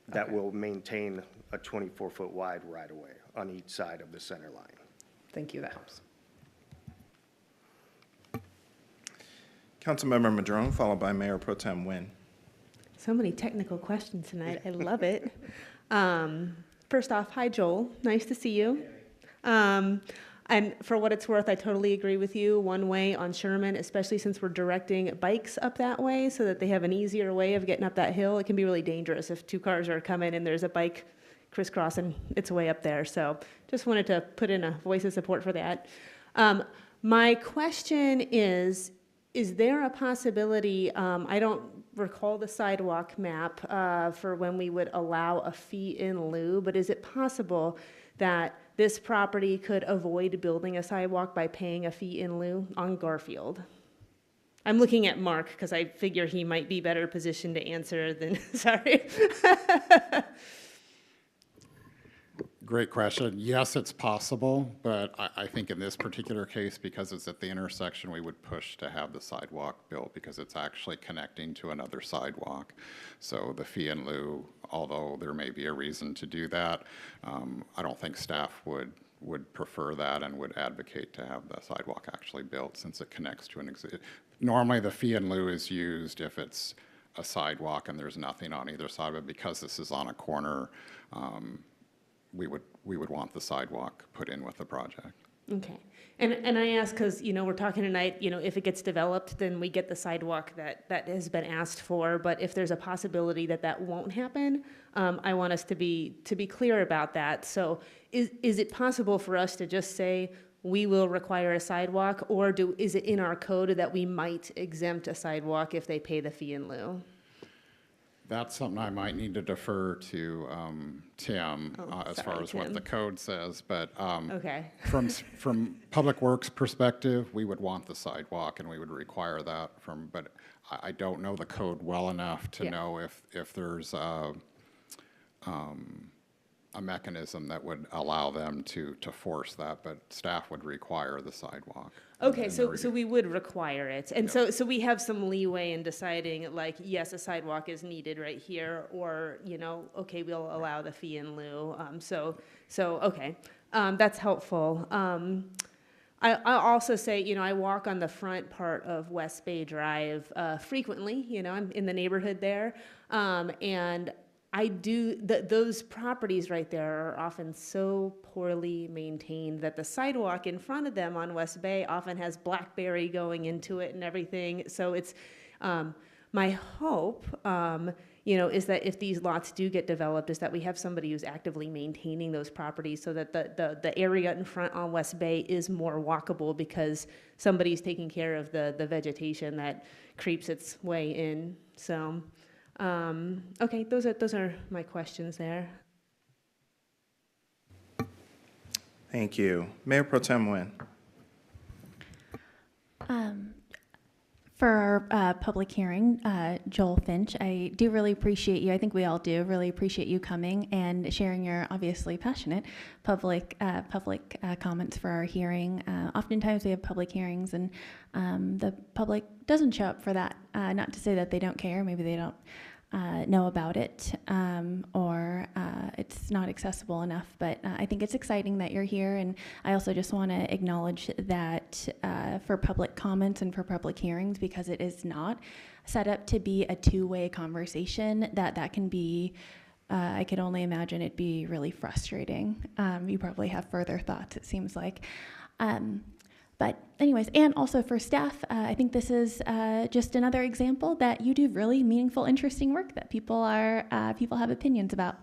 That will maintain a 24-foot wide right-of-way on each side of the center line. Thank you, that helps. Councilmember Madrone, followed by Mayor Pro Tem Nguyen. So many technical questions tonight. I love it. First off, hi, Joel. Nice to see you. And for what it's worth, I totally agree with you. One way on Sherman, especially since we're directing bikes up that way so that they have an easier way of getting up that hill. It can be really dangerous if two cars are coming and there's a bike crisscrossing its way up there. So just wanted to put in a voice of support for that. My question is there a possibility, I don't recall the sidewalk map for when we would allow a fee in lieu, but is it possible that this property could avoid building a sidewalk by paying a fee in lieu on Garfield? I'm looking at Mark because I figure he might be better positioned to answer than, sorry. Great question. Yes, it's possible, but I think in this particular case, because it's at the intersection, we would push to have the sidewalk built because it's actually connecting to another sidewalk. So the fee in lieu, although there may be a reason to do that, I don't think staff would prefer that and would advocate to have the sidewalk actually built since it connects to an exit. Normally the fee in lieu is used if it's a sidewalk and there's nothing on either side of it. Because this is on a corner, we would want the sidewalk put in with the project. Okay. And I ask because, we're talking tonight, if it gets developed, then we get the sidewalk that has been asked for. But if there's a possibility that won't happen, I want us to be clear about that. So is it possible for us to just say we will require a sidewalk, or is it in our code that we might exempt a sidewalk if they pay the fee in lieu? That's something I might need to defer to Tim as far as what the code says. But okay. from Public Works perspective, we would want the sidewalk and we would require that but I don't know the code well enough to know if there's a mechanism that would allow them to force that, but staff would require the sidewalk. Okay, so we would require it. And so we have some leeway in deciding, like, yes, a sidewalk is needed right here, or, okay, we'll allow the fee in lieu. Okay, that's helpful. I'll also say, I walk on the front part of West Bay Drive frequently. I'm in the neighborhood there, and I do, those properties right there are often so poorly maintained that the sidewalk in front of them on West Bay often has blackberry going into it and everything. So it's, my hope, is that if these lots do get developed, is that we have somebody who's actively maintaining those properties so that the area in front on West Bay is more walkable because somebody's taking care of the vegetation that creeps its way in. So. Okay, those are my questions there. Thank you. Mayor Pro Tem Nguyen. For our public hearing, Joel Finch, I do really appreciate you. I think we all do really appreciate you coming and sharing your obviously passionate public comments for our hearing. Oftentimes we have public hearings and the public doesn't show up for that. Not to say that they don't care. Maybe they don't know about it, or it's not accessible enough. But I think it's exciting that you're here, and I also just want to acknowledge that for public comments and for public hearings, because it is not set up to be a two-way conversation, that can be, I could only imagine it be really frustrating. You probably have further thoughts, it seems like. But anyways, and also for staff, I think this is just another example that you do really meaningful, interesting work that people have opinions about.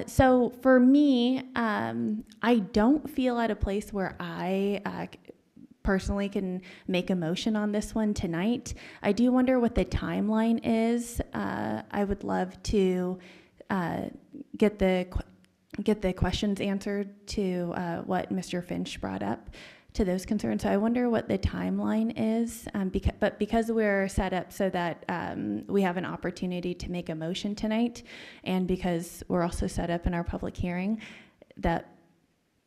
So for me, I don't feel at a place where I personally can make a motion on this one tonight. I do wonder what the timeline is. I would love to get the get the questions answered to what Mr. Finch brought up, to those concerns. So I wonder what the timeline is, because we're set up so that we have an opportunity to make a motion tonight, and because we're also set up in our public hearing that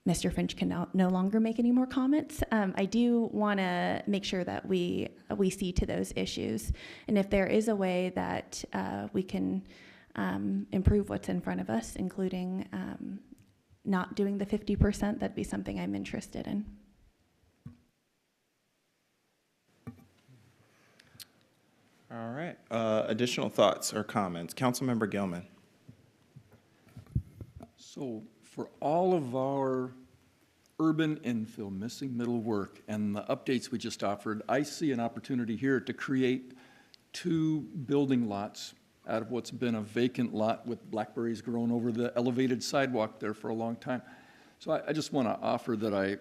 Mr. Finch can no longer make any more comments, I do want to make sure that we see to those issues. And if there is a way that we can improve what's in front of us, including not doing the 50%, that'd be something I'm interested in. All right. Additional thoughts or comments? Councilmember Gilman. So for all of our urban infill, missing middle work, and the updates we just offered, I see an opportunity here to create 2 building lots out of what's been a vacant lot with blackberries growing over the elevated sidewalk there for a long time. So I just want to offer that I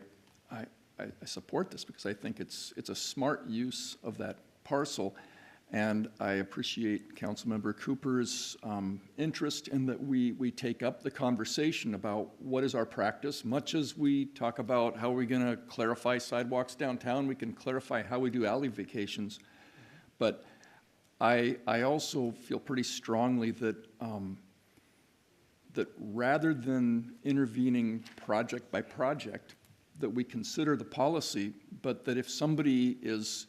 support this because I think it's a smart use of that parcel. And I appreciate Councilmember Cooper's interest in that we take up the conversation about what is our practice. Much as we talk about how we're going to clarify sidewalks downtown, we can clarify how we do alley vacations. But I also feel pretty strongly that that rather than intervening project by project, that we consider the policy, but that if somebody is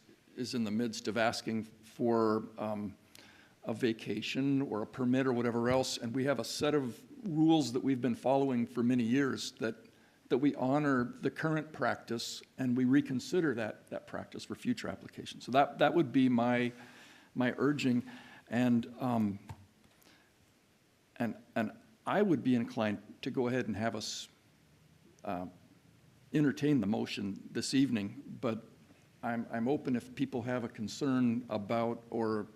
in the midst of asking for a vacation or a permit or whatever else, and we have a set of rules that we've been following for many years, that we honor the current practice and we reconsider that practice for future applications. So that would be my urging, and I would be inclined to go ahead and have us entertain the motion this evening, but I'm open if people have a concern about or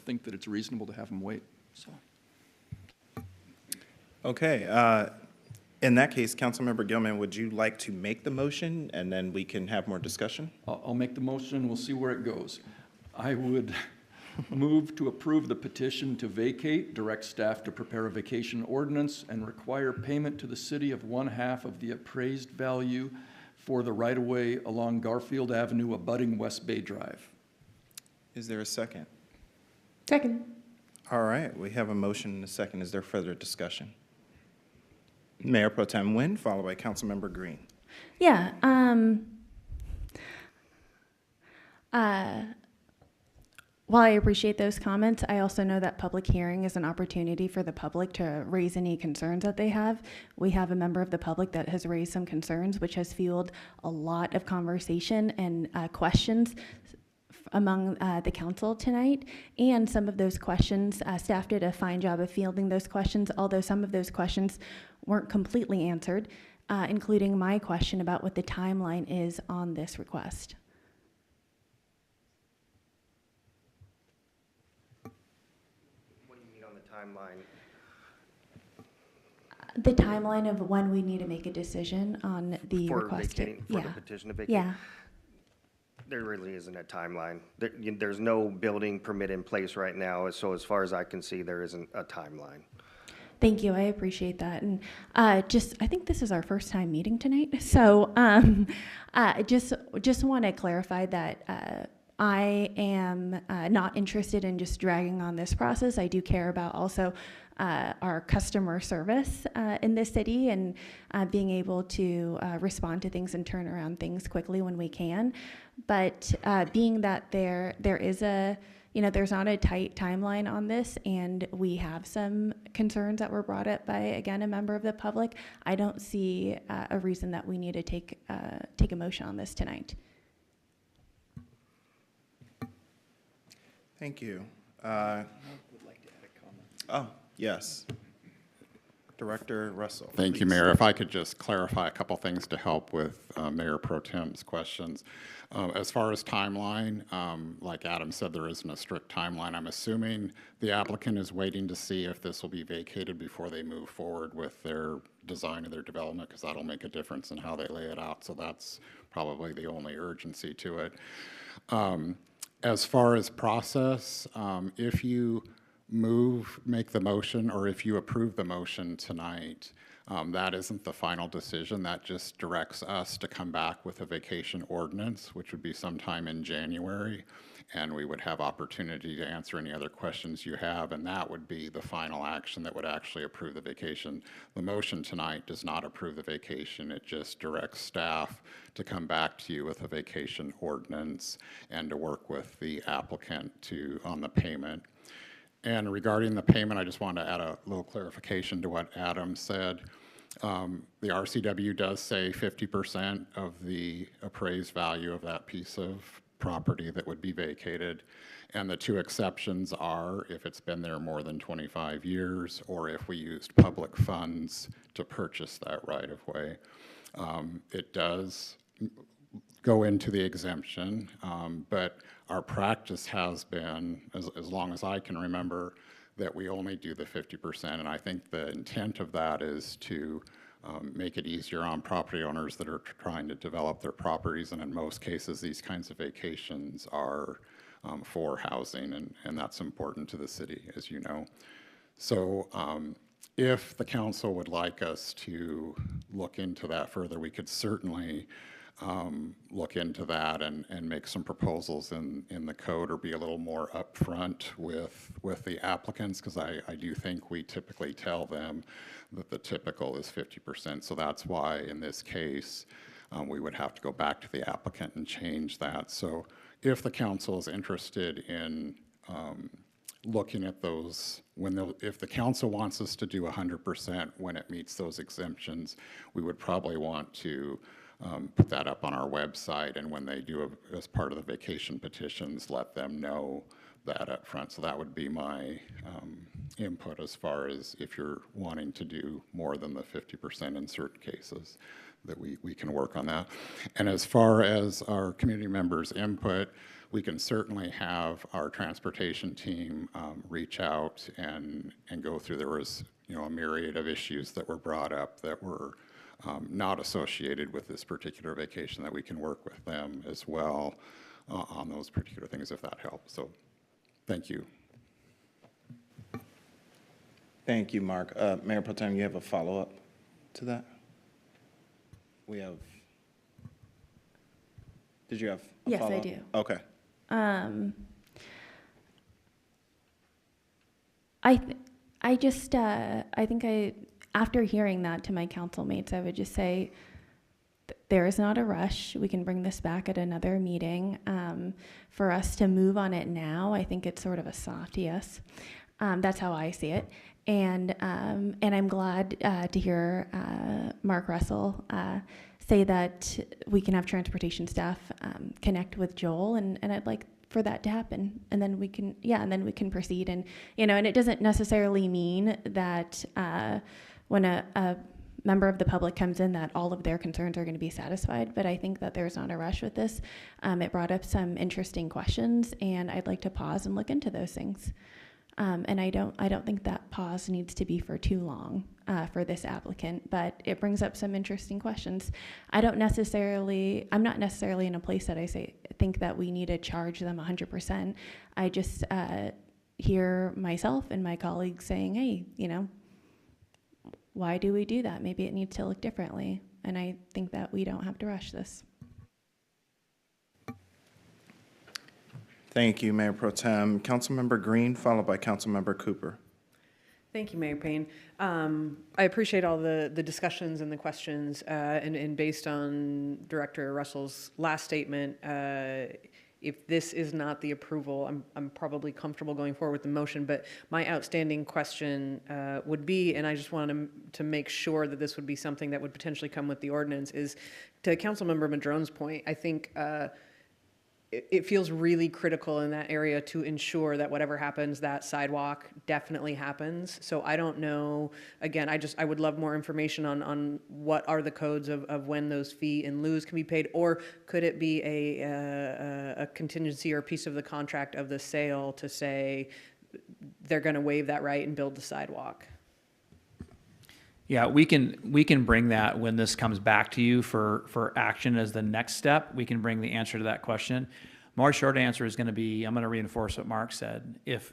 think that it's reasonable to have them wait. So. Okay. In that case, Councilmember Gilman, would you like to make the motion and then we can have more discussion? I'll make the motion. We'll see where it goes. I would move to approve the petition to vacate, direct staff to prepare a vacation ordinance, and require payment to the city of 1/2 of the appraised value for the right-of-way along Garfield Avenue abutting West Bay Drive. Is there a second? Second. All right, we have a motion and a second. Is there further discussion? Mayor Pro Tem Nguyen, followed by Councilmember Green. Yeah. While I appreciate those comments, I also know that public hearing is an opportunity for the public to raise any concerns that they have. We have a member of the public that has raised some concerns, which has fueled a lot of conversation and questions among the council tonight. And some of those questions, staff did a fine job of fielding those questions, although some of those questions weren't completely answered, including my question about what the timeline is on this request. Timeline. The timeline of when we need to make a decision on the request. Vacating, for the petition to vacate? Yeah. There really isn't a timeline. There's no building permit in place right now, so as far as I can see, there isn't a timeline. Thank you, I appreciate that. And I think this is our first time meeting tonight, so just want to clarify that I am not interested in just dragging on this process. I do care about also our customer service in this city and being able to respond to things and turn around things quickly when we can. But being that there is there's not a tight timeline on this, and we have some concerns that were brought up by, again, a member of the public, I don't see a reason that we need to take a motion on this tonight. Thank you. I would like to add a comment. Oh, yes. Director Russell. Thank you, Mayor. If I could just clarify a couple things to help with Mayor Pro Tem's questions. As far as timeline, like Adam said, there isn't a strict timeline. I'm assuming the applicant is waiting to see if this will be vacated before they move forward with their design of their development, because that'll make a difference in how they lay it out. So that's probably the only urgency to it. As far as process, if you make the motion, or if you approve the motion tonight, that isn't the final decision. That just directs us to come back with a vacation ordinance, which would be sometime in January, and we would have opportunity to answer any other questions you have, and that would be the final action that would actually approve the vacation. The motion tonight does not approve the vacation. It just directs staff to come back to you with a vacation ordinance and to work with the applicant on the payment. And regarding the payment, I just wanted to add a little clarification to what Adam said. The RCW does say 50% of the appraised value of that piece of property that would be vacated. And the two exceptions are if it's been there more than 25 years or if we used public funds to purchase that right of way. It does go into the exemption, but our practice has been, as long as I can remember, that we only do the 50%, and I think the intent of that is to make it easier on property owners that are trying to develop their properties, and in most cases, these kinds of vacations are for housing, and that's important to the city, as you know. So if the council would like us to look into that further, we could certainly look into that and make some proposals in the code or be a little more upfront with the applicants, because I do think we typically tell them that the typical is 50%. So that's why in this case, we would have to go back to the applicant and change that. So if the council is interested in looking at those, if the council wants us to do 100% when it meets those exemptions, we would probably want to put that up on our website, and when they do, as part of the vacation petitions, let them know that up front. So that would be my input as far as if you're wanting to do more than the 50% in certain cases, that we can work on that. And as far as our community members' input, we can certainly have our transportation team reach out and go through. There was, a myriad of issues that were brought up that were not associated with this particular vacation, that we can work with them as well on those particular things, if that helps. So thank you. Thank you, Mark. Mayor Pro Tem, you have a follow-up to that? Did you have a Yes, follow-up? I do. Okay. After hearing that to my council mates, I would just say there is not a rush. We can bring this back at another meeting. For us to move on it now, I think it's sort of a soft yes. That's how I see it. And I'm glad to hear Mark Russell say that we can have transportation staff connect with Joel, and I'd like for that to happen, and then we can proceed. And and it doesn't necessarily mean that when a member of the public comes in that all of their concerns are going to be satisfied, but I think that there's not a rush with this. It brought up some interesting questions, and I'd like to pause and look into those things. And I don't think that pause needs to be for too long for this applicant, but it brings up some interesting questions. I'm not necessarily in a place that I think that we need to charge them 100%. I just hear myself and my colleagues saying, hey, why do we do that? Maybe it needs to look differently. And I think that we don't have to rush this. Thank you, Mayor Pro Tem. Councilmember Green, followed by Councilmember Cooper. Thank you, Mayor Payne. I appreciate all the discussions and the questions, and based on Director Russell's last statement, if this is not the approval, I'm probably comfortable going forward with the motion, but my outstanding question would be, and I just wanted to make sure that this would be something that would potentially come with the ordinance, is to Councilmember Madrone's point, I think it feels really critical in that area to ensure that whatever happens, that sidewalk definitely happens. So I don't know, again, I would love more information on what are the codes of when those fee in lieu can be paid, or could it be a contingency or a piece of the contract of the sale to say they're going to waive that right and build the sidewalk? Yeah, we can bring that when this comes back to you for action as the next step. We can bring the answer to that question. My short answer is going to be, I'm going to reinforce what Mark said. If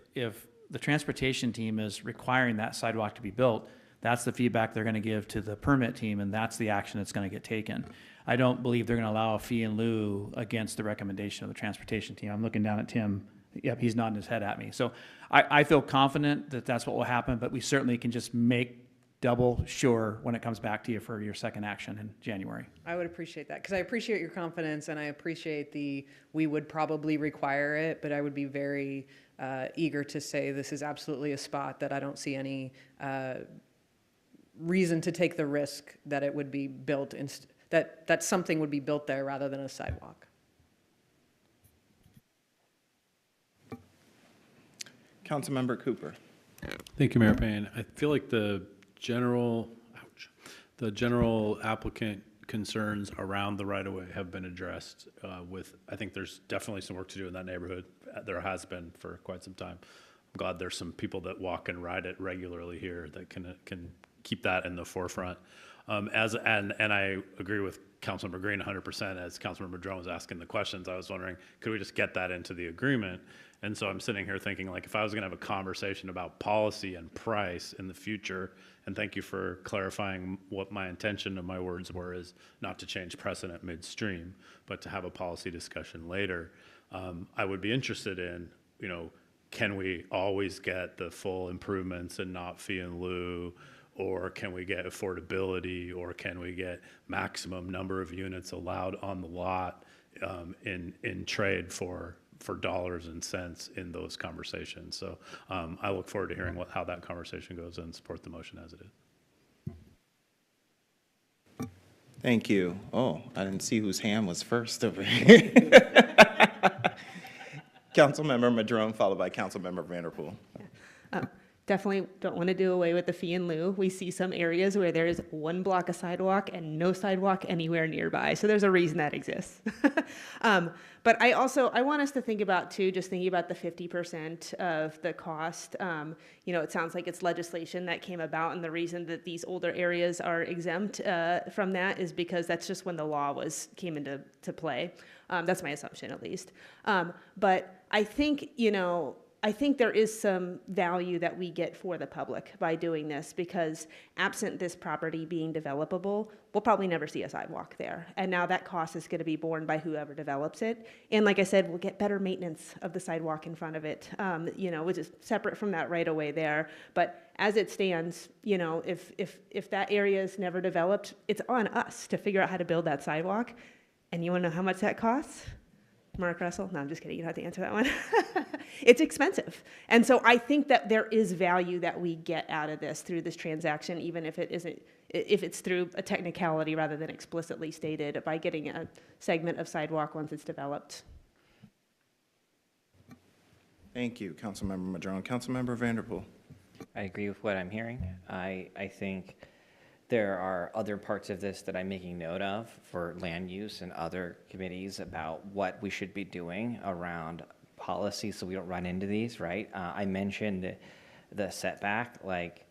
the transportation team is requiring that sidewalk to be built, that's the feedback they're going to give to the permit team, and that's the action that's going to get taken. I don't believe they're going to allow a fee in lieu against the recommendation of the transportation team. I'm looking down at Tim. Yep, he's nodding his head at me. So I feel confident that that's what will happen, but we certainly can just make double sure when it comes back to you for your second action in January. I would appreciate that, because I appreciate your confidence, and I appreciate we would probably require it, but I would be very eager to say this is absolutely a spot that I don't see any reason to take the risk that it would be built, that something would be built there rather than a sidewalk. Councilmember Cooper. Thank you, Mayor Payne. I feel like the general applicant concerns around the right-of-way have been addressed I think there's definitely some work to do in that neighborhood. There has been for quite some time. I'm glad there's some people that walk and ride it regularly here that can keep that in the forefront. And I agree with Councilmember Green 100%. As Councilmember Drone was asking the questions, I was wondering, could we just get that into the agreement? And so I'm sitting here thinking, like, if I was going to have a conversation about policy and price in the future, and thank you for clarifying what my intention of my words were, is not to change precedent midstream, but to have a policy discussion later. I would be interested in, can we always get the full improvements and not fee in lieu? Or can we get affordability, or can we get maximum number of units allowed on the lot in trade for dollars and cents in those conversations? So I look forward to hearing how that conversation goes and support the motion as it is. Thank you. Oh, I didn't see whose hand was first over here. Councilmember Madrone, followed by Councilmember Vanderpool. Definitely don't want to do away with the fee in lieu. We see some areas where there is one block of sidewalk and no sidewalk anywhere nearby. So there's a reason that exists. But I want us to think about too, just thinking about the 50% of the cost. It sounds like it's legislation that came about, and the reason that these older areas are exempt from that is because that's just when the law came into play. That's my assumption, at least. But I think there is some value that we get for the public by doing this, because absent this property being developable, we'll probably never see a sidewalk there. And now that cost is going to be borne by whoever develops it. And like I said, we'll get better maintenance of the sidewalk in front of it, which is separate from that right away there. But as it stands, if that area is never developed, it's on us to figure out how to build that sidewalk. And you want to know how much that costs? Mark Russell? No, I'm just kidding. You don't have to answer that one. It's expensive. And so I think that there is value that we get out of this through this transaction, even if it's through a technicality rather than explicitly stated, by getting a segment of sidewalk once it's developed. Thank you, Councilmember Madrone. Councilmember Vanderpool. I agree with what I'm hearing. I think there are other parts of this that I'm making note of for land use and other committees about what we should be doing around policy so we don't run into these, right? I mentioned the setback. Like,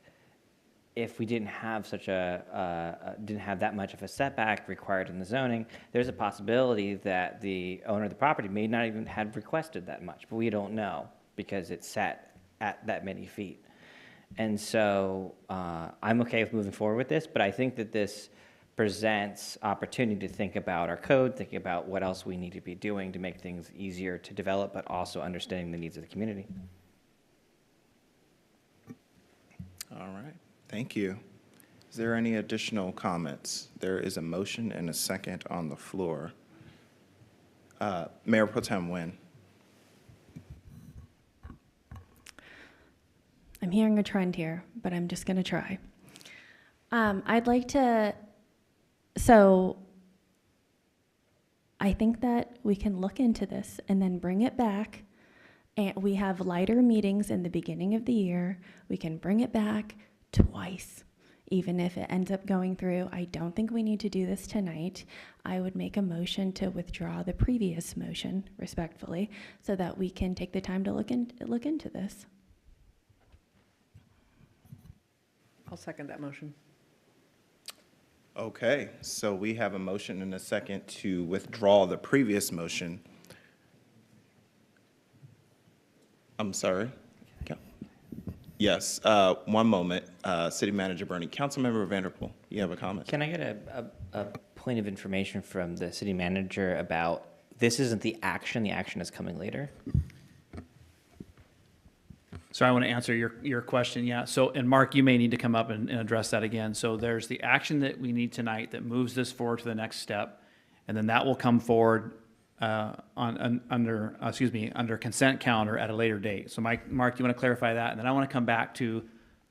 if we didn't have didn't have that much of a setback required in the zoning, there's a possibility that the owner of the property may not even have requested that much, but we don't know because it's set at that many feet. And so I'm okay with moving forward with this, but I think that this presents opportunity to think about our code, thinking about what else we need to be doing to make things easier to develop, but also understanding the needs of the community. All right, thank you. Is there any additional comments? There is a motion and a second on the floor. Mayor Pro Tem Nguyen. I'm hearing a trend here, but I'm just going to try. I'd like to, so I think that we can look into this and then bring it back. And we have lighter meetings in the beginning of the year. We can bring it back twice, even if it ends up going through. I don't think we need to do this tonight. I would make a motion to withdraw the previous motion respectfully so that we can take the time to look into this. I'll second that motion. Okay, so we have a motion and a second to withdraw the previous motion. I'm sorry. Yes, one moment. City Manager Bernie. Councilmember Vanderpool, you have a comment? Can I get a point of information from the city manager about, this isn't the action is coming later? So I want to answer your question, yeah. So, and Mark, you may need to come up and address that again. So there's the action that we need tonight that moves this forward to the next step, and then that will come forward under consent calendar at a later date. So Mark, you want to clarify that? And then I want to come back to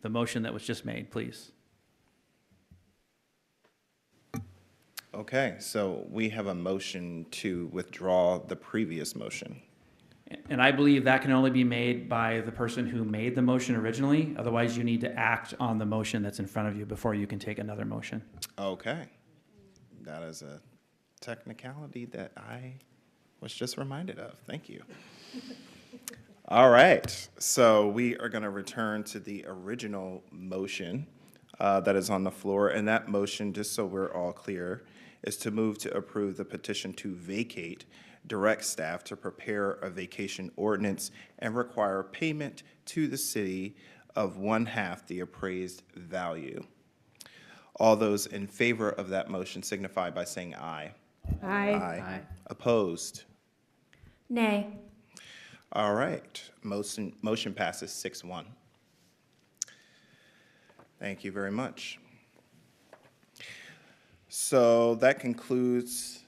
the motion that was just made, please. Okay, so we have a motion to withdraw the previous motion. And I believe that can only be made by the person who made the motion originally. Otherwise, you need to act on the motion that's in front of you before you can take another motion. Okay. That is a technicality that I was just reminded of. Thank you. All right, so we are going to return to the original motion that is on the floor, and that motion, just so we're all clear, is to move to approve the petition to vacate, direct staff to prepare a vacation ordinance, and require payment to the city of 1/2 the appraised value. All those in favor of that motion signify by saying aye. Aye. Aye. Opposed? Nay. All right, motion passes 6-1. Thank you very much. So that concludes,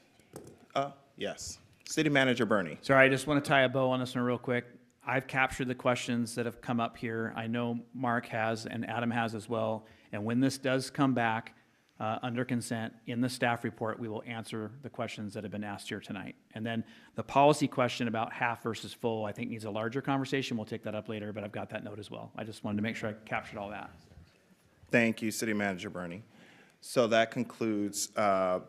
yes. City Manager Bernie. Sorry, I just want to tie a bow on this one real quick. I've captured the questions that have come up here. I know Mark has and Adam has as well. And when this does come back under consent in the staff report, we will answer the questions that have been asked here tonight. And then the policy question about half versus full, I think needs a larger conversation. We'll take that up later, but I've got that note as well. I just wanted to make sure I captured all that. Thank you, City Manager Bernie. So that concludes the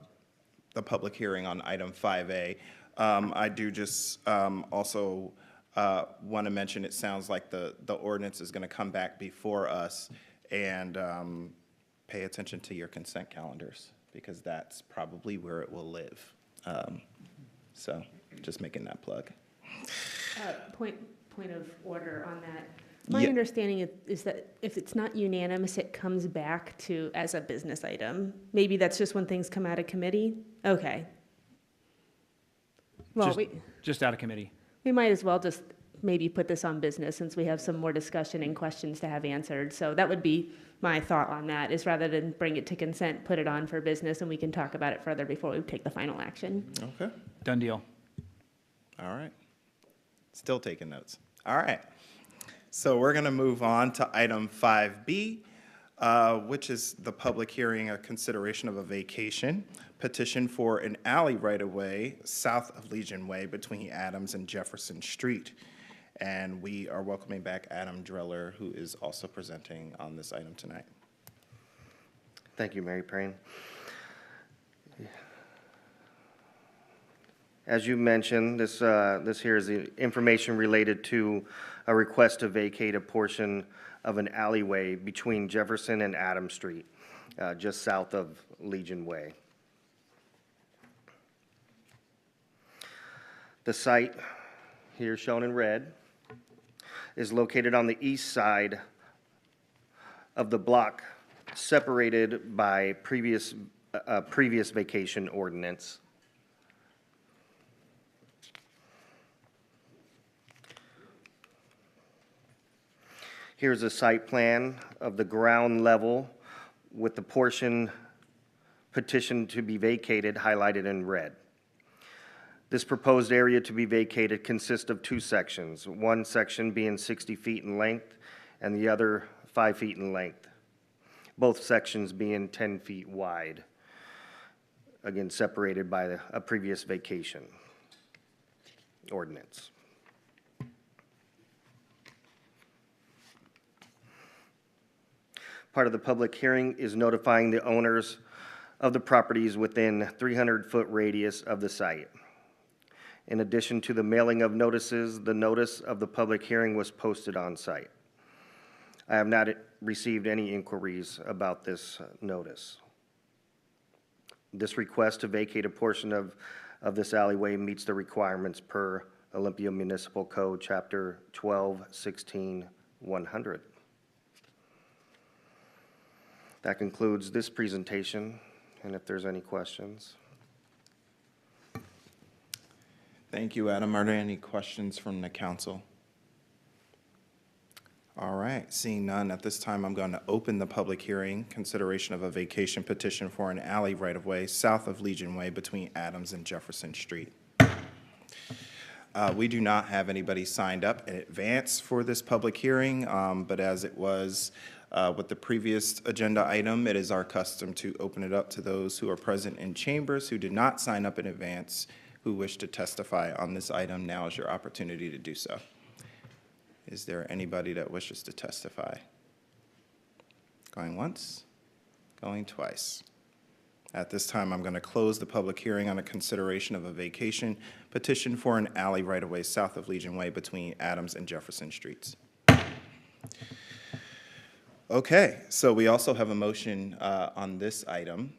public hearing on item 5A. I do just also want to mention, it sounds like the ordinance is going to come back before us, and pay attention to your consent calendars, because that's probably where it will live. So just making that plug. Point of order on that. My Yeah. understanding is that if it's not unanimous, it comes back to as a business item. Maybe that's just when things come out of committee? Okay. Well, Just out of committee. we might as well just maybe put this on business, since we have some more discussion and questions to have answered. So that would be my thought on that, is rather than bring it to consent, put it on for business, and we can talk about it further before we take the final action. Okay. Done deal. All right. Still taking notes. All right. So we're going to move on to item 5B, which is the public hearing, a consideration of a vacation petition for an alley right-of-way south of Legion Way between Adams and Jefferson Street. And we are welcoming back Adam Dreller, who is also presenting on this item tonight. Thank you, Mary Prane. As you mentioned, this here is the information related to a request to vacate a portion of an alleyway between Jefferson and Adams Street, just south of Legion Way. The site, here shown in red, is located on the east side of the block, separated by previous vacation ordinance. Here's a site plan of the ground level with the portion petitioned to be vacated highlighted in red. This proposed area to be vacated consists of two sections, one section being 60 feet in length and the other 5 feet in length, both sections being 10 feet wide, again separated by a previous vacation ordinance. Part of the public hearing is notifying the owners of the properties within 300-foot radius of the site. In addition to the mailing of notices, the notice of the public hearing was posted on site. I have not received any inquiries about this notice. This request to vacate a portion of this alleyway meets the requirements per Olympia Municipal Code, Chapter 12, 16, 100. That concludes this presentation, and if there's any questions. Thank you, Adam. Are there any questions from the council? All right, seeing none, at this time, I'm going to open the public hearing, consideration of a vacation petition for an alley right-of-way south of Legion Way between Adams and Jefferson Street. We do not have anybody signed up in advance for this public hearing, but as it was with the previous agenda item, it is our custom to open it up to those who are present in chambers who did not sign up in advance who wish to testify on this item. Now is your opportunity to do so. Is there anybody that wishes to testify? Going once, going twice. At this time, I'm going to close the public hearing on a consideration of a vacation petition for an alley right-of-way south of Legion Way between Adams and Jefferson Streets. Okay, so we also have a motion on this item.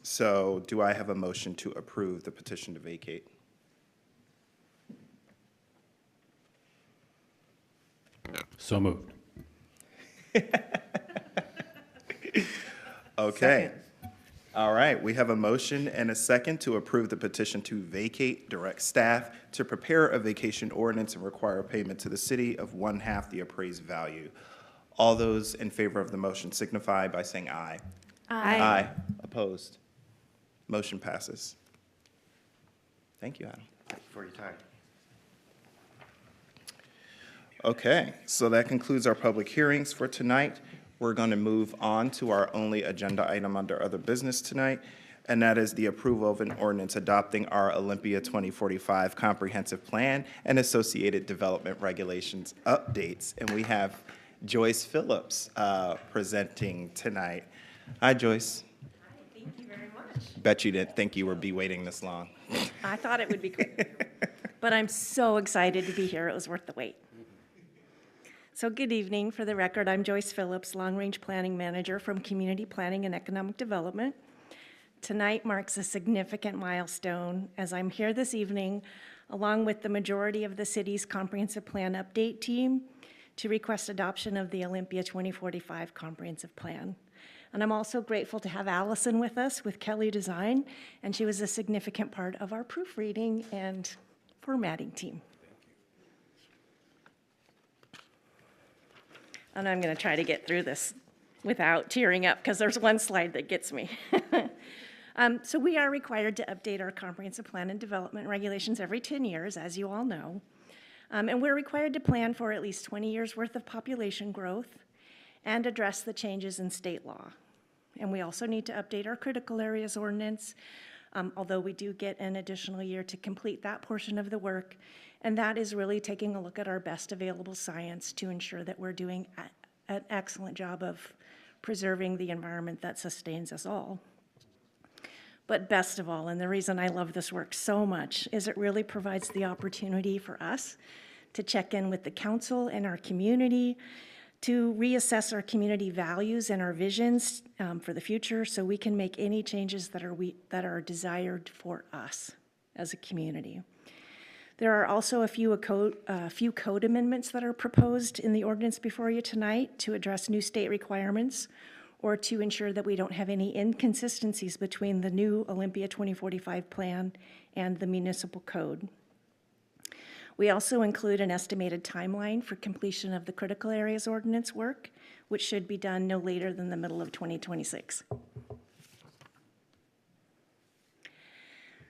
So do I have a motion to approve the petition to vacate? So moved. Okay. All right, we have a motion and a second to approve the petition to vacate, direct staff to prepare a vacation ordinance and require payment to the city of 1/2 the appraised value. All those in favor of the motion signify by saying aye. Aye. Aye. Opposed? Motion passes. Thank you, Adam. Thank you for your time. Okay, so that concludes our public hearings for tonight. We're going to move on to our only agenda item under other business tonight, and that is the approval of an ordinance adopting our Olympia 2045 Comprehensive Plan and associated development regulations updates. And we have Joyce Phillips presenting tonight. Hi, Joyce. Hi, thank you very much. Bet you didn't think you would be waiting this long. I thought it would be great, but I'm so excited to be here. It was worth the wait. So good evening. For the record, I'm Joyce Phillips, Long Range Planning Manager from Community Planning and Economic Development. Tonight marks a significant milestone as I'm here this evening, along with the majority of the city's Comprehensive Plan Update team, to request adoption of the Olympia 2045 Comprehensive Plan. And I'm also grateful to have Allison with us with Kelly Design, and she was a significant part of our proofreading and formatting team. And I'm going to try to get through this without tearing up, because there's one slide that gets me. So we are required to update our comprehensive plan and development regulations every 10 years, as you all know. And we're required to plan for at least 20 years' worth of population growth and address the changes in state law. And we also need to update our critical areas ordinance, although we do get an additional year to complete that portion of the work. And that is really taking a look at our best available science to ensure that we're doing an excellent job of preserving the environment that sustains us all. But best of all, and the reason I love this work so much, is it really provides the opportunity for us to check in with the council and our community, to reassess our community values and our visions for the future so we can make any changes that are desired for us as a community. There are also a few code amendments that are proposed in the ordinance before you tonight to address new state requirements or to ensure that we don't have any inconsistencies between the new Olympia 2045 plan and the municipal code. We also include an estimated timeline for completion of the critical areas ordinance work, which should be done no later than the middle of 2026.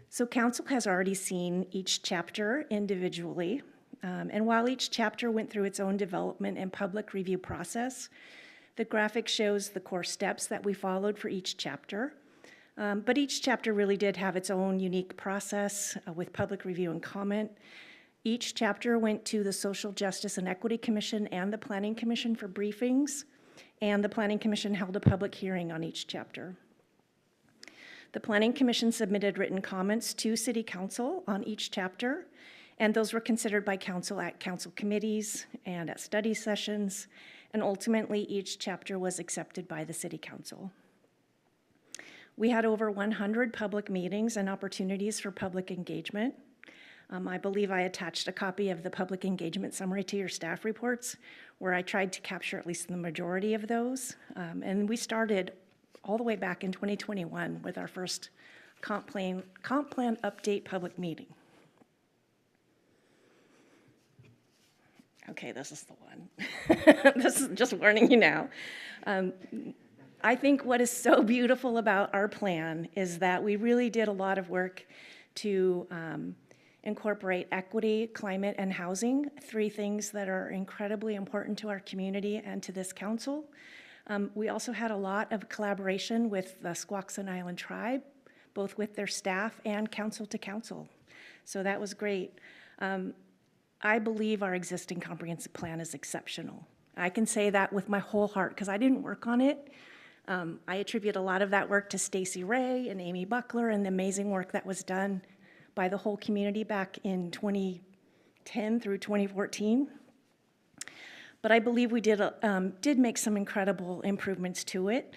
So council has already seen each chapter individually, and while each chapter went through its own development and public review process, the graphic shows the core steps that we followed for each chapter. But each chapter really did have its own unique process with public review and comment. Each chapter went to the Social Justice and Equity Commission and the Planning Commission for briefings, and the Planning Commission held a public hearing on each chapter. The Planning Commission submitted written comments to City Council on each chapter, and those were considered by Council at Council committees and at study sessions, and ultimately each chapter was accepted by the City Council. We had over 100 public meetings and opportunities for public engagement. I believe I attached a copy of the public engagement summary to your staff reports, where I tried to capture at least the majority of those. And we started all the way back in 2021 with our first comp plan update public meeting. Okay, this is the one. This is just warning you now. I think what is so beautiful about our plan is that we really did a lot of work to incorporate equity, climate, and housing, 3 things that are incredibly important to our community and to this council. We also had a lot of collaboration with the Squaxin Island Tribe, both with their staff and council to council. So that was great. I believe our existing comprehensive plan is exceptional. I can say that with my whole heart because I didn't work on it. I attribute a lot of that work to Stacey Ray and Amy Buckler and the amazing work that was done by the whole community back in 2010 through 2014. But I believe we did make some incredible improvements to it,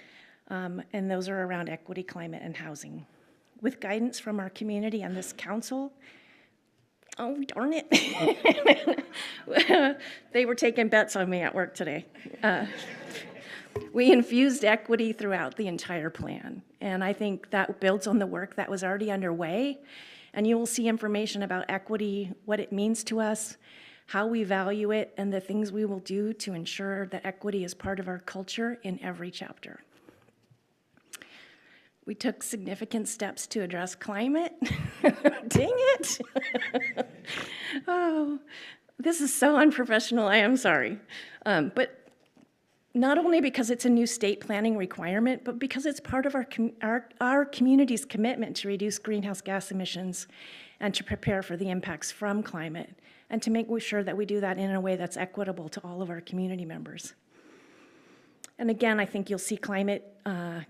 and those are around equity, climate, and housing. With guidance from our community and this council, oh, darn it. They were taking bets on me at work today. We infused equity throughout the entire plan, and I think that builds on the work that was already underway. And you will see information about equity, what it means to us, how we value it, and the things we will do to ensure that equity is part of our culture in every chapter. We took significant steps to address climate. Dang it. Oh, this is so unprofessional, I am sorry. But not only because it's a new state planning requirement, but because it's part of our community's commitment to reduce greenhouse gas emissions and to prepare for the impacts from climate, and to make sure that we do that in a way that's equitable to all of our community members. And again, I think you'll see climate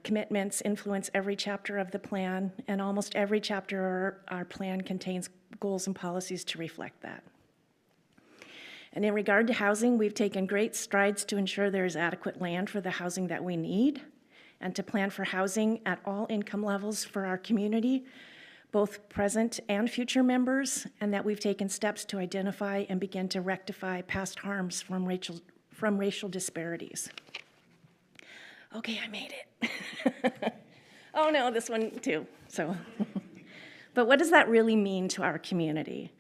commitments influence every chapter of the plan, and almost every chapter of our plan contains goals and policies to reflect that. And in regard to housing, we've taken great strides to ensure there is adequate land for the housing that we need, and to plan for housing at all income levels for our community, both present and future members, and that we've taken steps to identify and begin to rectify past harms from racial disparities. Okay, I made it. Oh no, this one too, so. But what does that really mean to our community?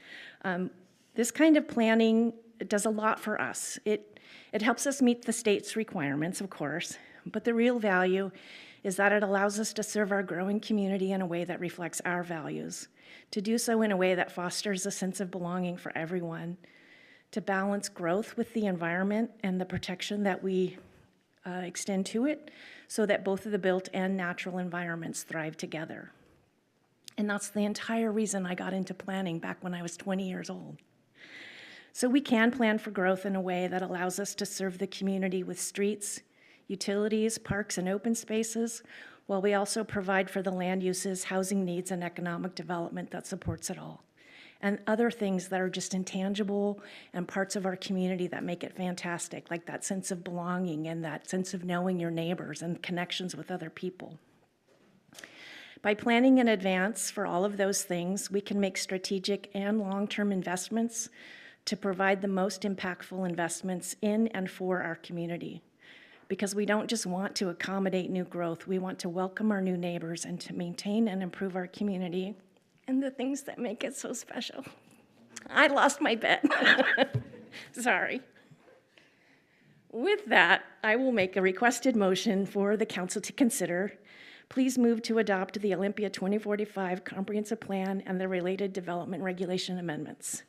This kind of planning does a lot for us. It helps us meet the state's requirements, of course, but the real value is that it allows us to serve our growing community in a way that reflects our values, to do so in a way that fosters a sense of belonging for everyone, to balance growth with the environment and the protection that we extend to it, so that both of the built and natural environments thrive together. And that's the entire reason I got into planning back when I was 20 years old. So we can plan for growth in a way that allows us to serve the community with streets, utilities, parks, and open spaces, while we also provide for the land uses, housing needs, and economic development that supports it all. And other things that are just intangible and parts of our community that make it fantastic, like that sense of belonging and that sense of knowing your neighbors and connections with other people. By planning in advance for all of those things, we can make strategic and long-term investments to provide the most impactful investments in and for our community. Because we don't just want to accommodate new growth, we want to welcome our new neighbors and to maintain and improve our community and the things that make it so special. I lost my bet. Sorry. With that, I will make a requested motion for the council to consider. Please move to adopt the Olympia 2045 Comprehensive Plan and the related development regulation amendments.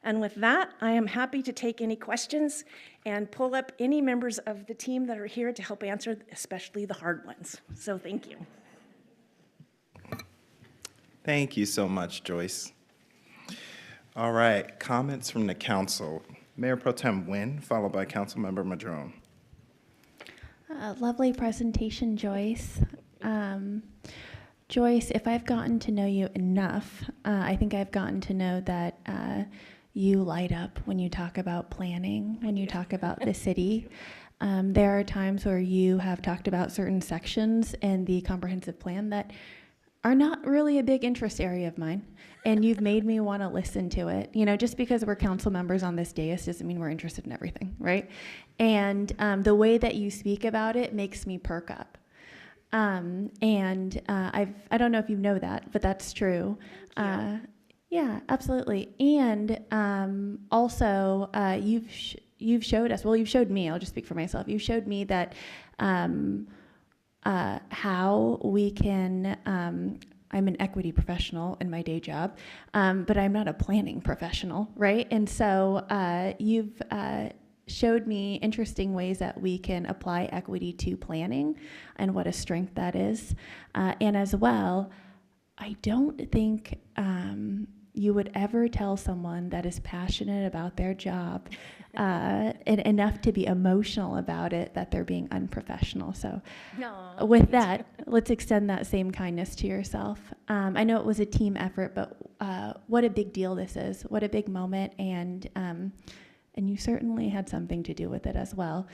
And with that, I am happy to take any questions and pull up any members of the team that are here to help answer, especially the hard ones. So thank you. Thank you so much, Joyce. All right, comments from the council. Mayor Pro Tem Nguyen, followed by Councilmember Madrone. Lovely presentation, Joyce. Joyce, if I've gotten to know you enough, I think I've gotten to know that you light up when you talk about planning, when you talk about the city. There are times where you have talked about certain sections in the comprehensive plan that are not really a big interest area of mine. And you've made me want to listen to it. You know, just because we're council members on this dais doesn't mean we're interested in everything, right? And the way that you speak about it makes me perk up. I don't know if you know that, but that's true. Yeah, absolutely. And also, you've showed us, well, you've showed me, I'll just speak for myself, you've showed me that how we can, I'm an equity professional in my day job, but I'm not a planning professional, right? And so you've showed me interesting ways that we can apply equity to planning and what a strength that is. And as well, I don't think you would ever tell someone that is passionate about their job and enough to be emotional about it that they're being unprofessional. So with that, let's extend that same kindness to yourself. I know it was a team effort, but what a big deal this is. What a big moment. And you certainly had something to do with it as well.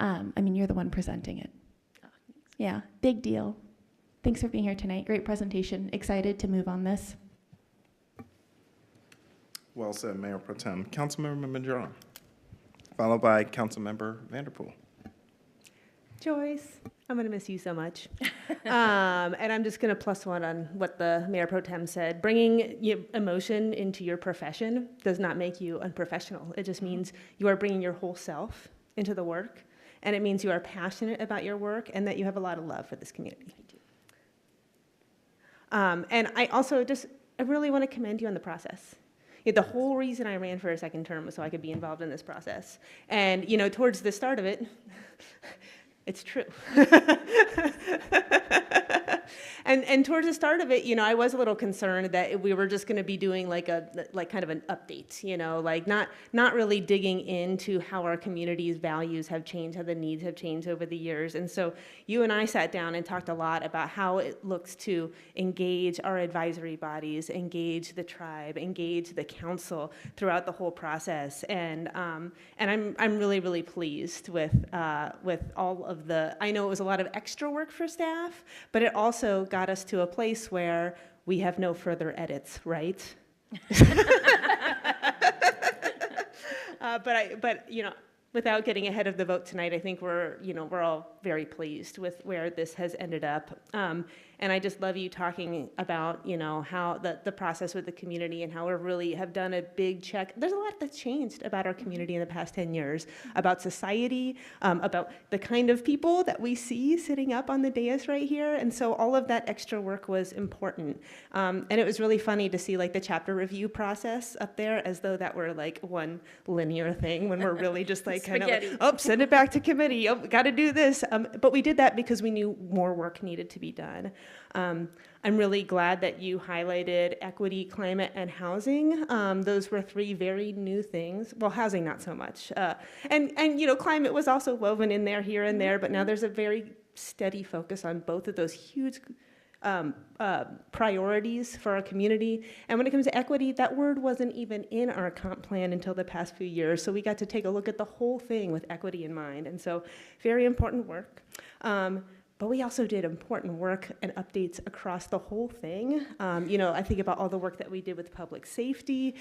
I mean, you're the one presenting it. Yeah, big deal. Thanks for being here tonight. Great presentation. Excited to move on this. Well said, Mayor Pro Tem. Councilmember Madron, followed by Councilmember Vanderpool. Joyce, I'm going to miss you so much. And I'm just going to +1 on what the Mayor Pro Tem said. Bringing emotion into your profession does not make you unprofessional. It just means you are bringing your whole self into the work, and it means you are passionate about your work and that you have a lot of love for this community. And I also I really want to commend you on the process. The whole reason I ran for a second term was so I could be involved in this process. And, towards the start of it, it's true. And towards the start of it, I was a little concerned that we were just going to be doing like kind of an update, like not really digging into how our community's values have changed, how the needs have changed over the years. And so you and I sat down and talked a lot about how it looks to engage our advisory bodies, engage the tribe, engage the council throughout the whole process. And I'm really, really pleased with all of I know it was a lot of extra work for staff, but it also got us to a place where we have no further edits, right? But without getting ahead of the vote tonight, I think we're all very pleased with where this has ended up. And I just love you talking about, how the process with the community and how we really have done a big check. There's a lot that's changed about our community in the past 10 years, about society, about the kind of people that we see sitting up on the dais right here. And so all of that extra work was important. And it was really funny to see the chapter review process up there as though that were one linear thing when we're really just send it back to committee. Oh, got to do this. But we did that because we knew more work needed to be done. I'm really glad that you highlighted equity, climate, and housing. Those were 3 very new things. Well, housing, not so much. And climate was also woven in there here and there, but now there's a very steady focus on both of those huge priorities for our community. And when it comes to equity, that word wasn't even in our comp plan until the past few years. So we got to take a look at the whole thing with equity in mind. And so very important work. But we also did important work and updates across the whole thing. I think about all the work that we did with public safety,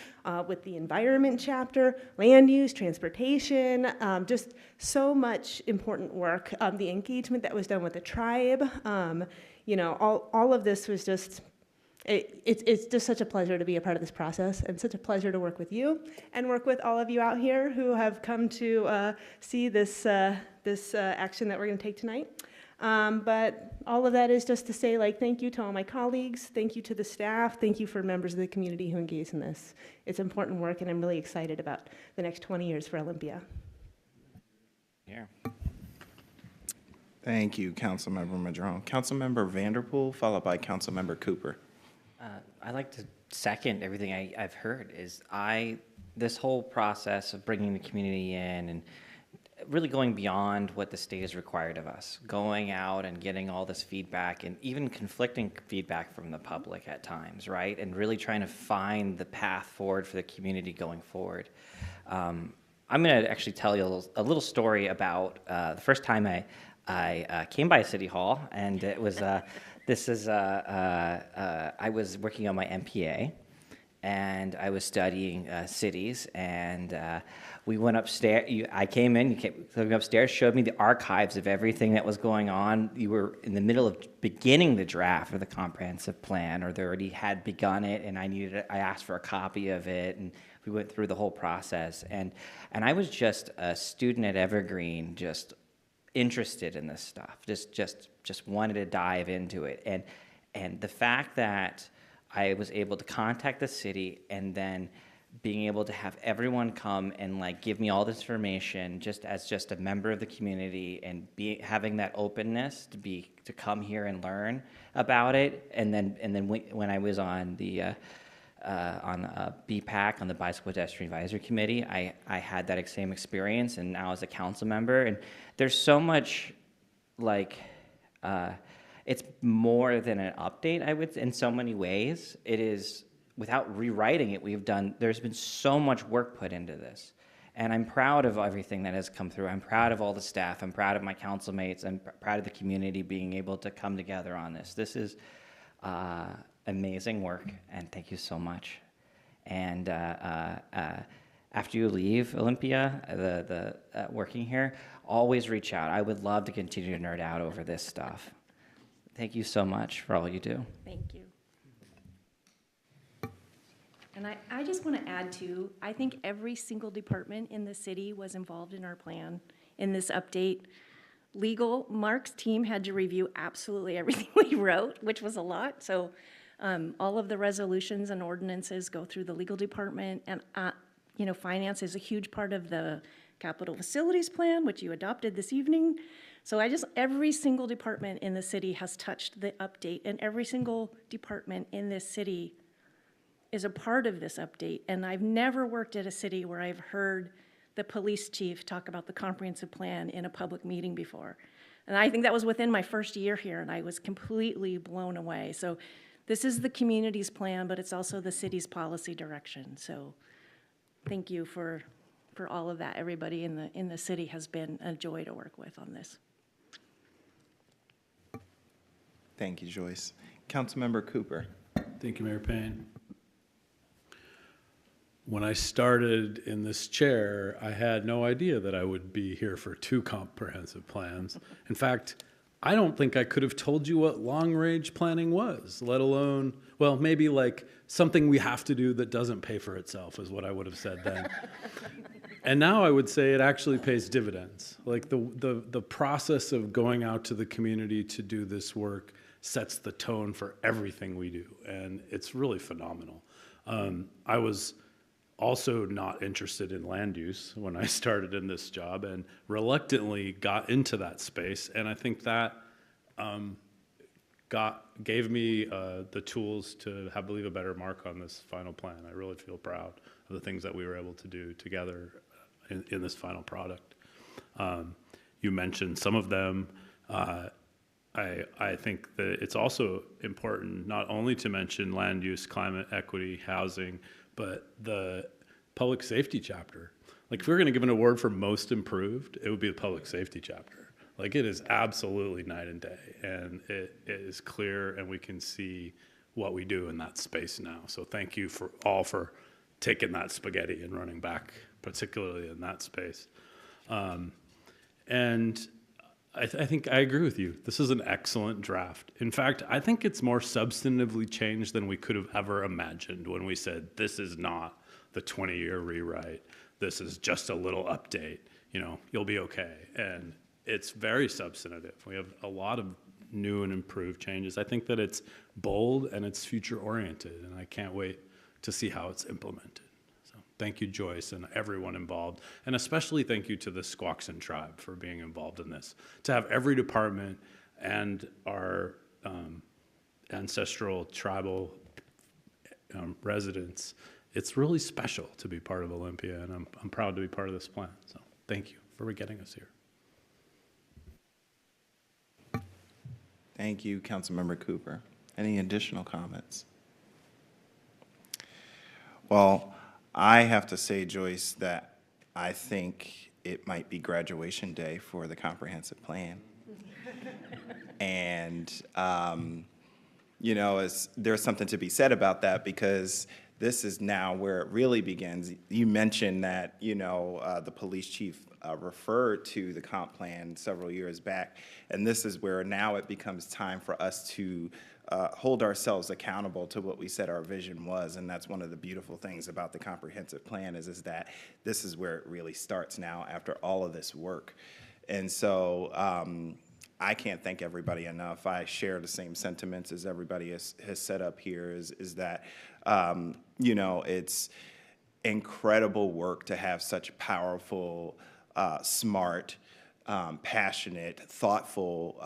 with the environment chapter, land use, transportation, just so much important work. The engagement that was done with the tribe, all of this was just, it's just such a pleasure to be a part of this process and such a pleasure to work with you and work with all of you out here who have come to see this action that we're going to take tonight. But all of that is just to say, thank you to all my colleagues, thank you to the staff, thank you for members of the community who engage in this. It's important work, and I'm really excited about the next 20 years for Olympia. Yeah. Thank you, Councilmember Madron. Councilmember Vanderpool, followed by Councilmember Cooper. I'd like to second everything I've heard. This whole process of bringing the community in and really going beyond what the state has required of us, going out and getting all this feedback and even conflicting feedback from the public at times, right? And really trying to find the path forward for the community going forward. I'm going to actually tell you a little story about the first time I came by City Hall, and it was This is, I was working on my MPA, and I was studying cities, and we went upstairs. I came in, you came upstairs, showed me the archives of everything that was going on. You were in the middle of beginning the draft of the comprehensive plan, or they already had begun it, and I asked for a copy of it, and we went through the whole process. And I was just a student at Evergreen, just interested in this stuff, just wanted to dive into it. And the fact that I was able to contact the city and then being able to have everyone come and like give me all this information just as a member of the community, and having that openness to come here and learn about it. And then when I was on the BPAC, on the Bicycle Pedestrian Advisory Committee, I had that same experience, and now as a council member, and there's so much it's more than an update, I would, in so many ways. It is, without rewriting it, there's been so much work put into this. And I'm proud of everything that has come through. I'm proud of all the staff. I'm proud of my council mates. I'm proud of the community being able to come together on this. This is amazing work, and thank you so much. And after you leave Olympia, the working here, always reach out. I would love to continue to nerd out over this stuff. Thank you so much for all you do. Thank you. And I just want to add too, I think every single department in the city was involved in our plan, in this update. Legal, Mark's team had to review absolutely everything we wrote, which was a lot. So all of the resolutions and ordinances go through the legal department, and finance is a huge part of the capital facilities plan, which you adopted this evening. So every single department in the city has touched the update, and every single department in this city is a part of this update. And I've never worked at a city where I've heard the police chief talk about the comprehensive plan in a public meeting before. And I think that was within my first year here, and I was completely blown away. So this is the community's plan, but it's also the city's policy direction. So thank you for all of that. Everybody in the city has been a joy to work with on this. Thank you, Joyce. Councilmember Cooper. Thank you, Mayor Payne. When I started in this chair, I had no idea that I would be here for 2 comprehensive plans. In fact, I don't think I could have told you what long-range planning was, let alone, well, maybe like something we have to do that doesn't pay for itself is what I would have said then. And now I would say it actually pays dividends. Like the process of going out to the community to do this work sets the tone for everything we do, and it's really phenomenal. I was also not interested in land use when I started in this job, and reluctantly got into that space, and I think that gave me the tools to leave a better mark on this final plan. I really feel proud of the things that we were able to do together in this final product. You mentioned some of them. I think that it's also important not only to mention land use, climate equity, housing, but the public safety chapter. Like if we were going to give an award for most improved, it would be the public safety chapter. Like it is absolutely night and day, and it is clear, and we can see what we do in that space now. So thank you for taking that spaghetti and running back, particularly in that space. And I think I agree with you. This is an excellent draft. In fact, I think it's more substantively changed than we could have ever imagined when we said, this is not the 20-year rewrite. This is just a little update. You'll be okay. And it's very substantive. We have a lot of new and improved changes. I think that it's bold and it's future-oriented, and I can't wait to see how it's implemented. Thank you, Joyce, and everyone involved. And especially thank you to the Squaxin tribe for being involved in this. To have every department and our ancestral tribal residents, it's really special to be part of Olympia, and I'm proud to be part of this plan. So thank you for getting us here. Thank you, Councilmember Cooper. Any additional comments? Well, I have to say, Joyce, that I think it might be graduation day for the comprehensive plan. And there's something to be said about that, because this is now where it really begins. You mentioned that, the police chief referred to the comp plan several years back, and this is where now it becomes time for us to hold ourselves accountable to what we said our vision was, and that's one of the beautiful things about the comprehensive plan is that this is where it really starts now after all of this work. And so I can't thank everybody enough. I share the same sentiments as everybody has set up here, is that, it's incredible work to have such powerful, smart, passionate, thoughtful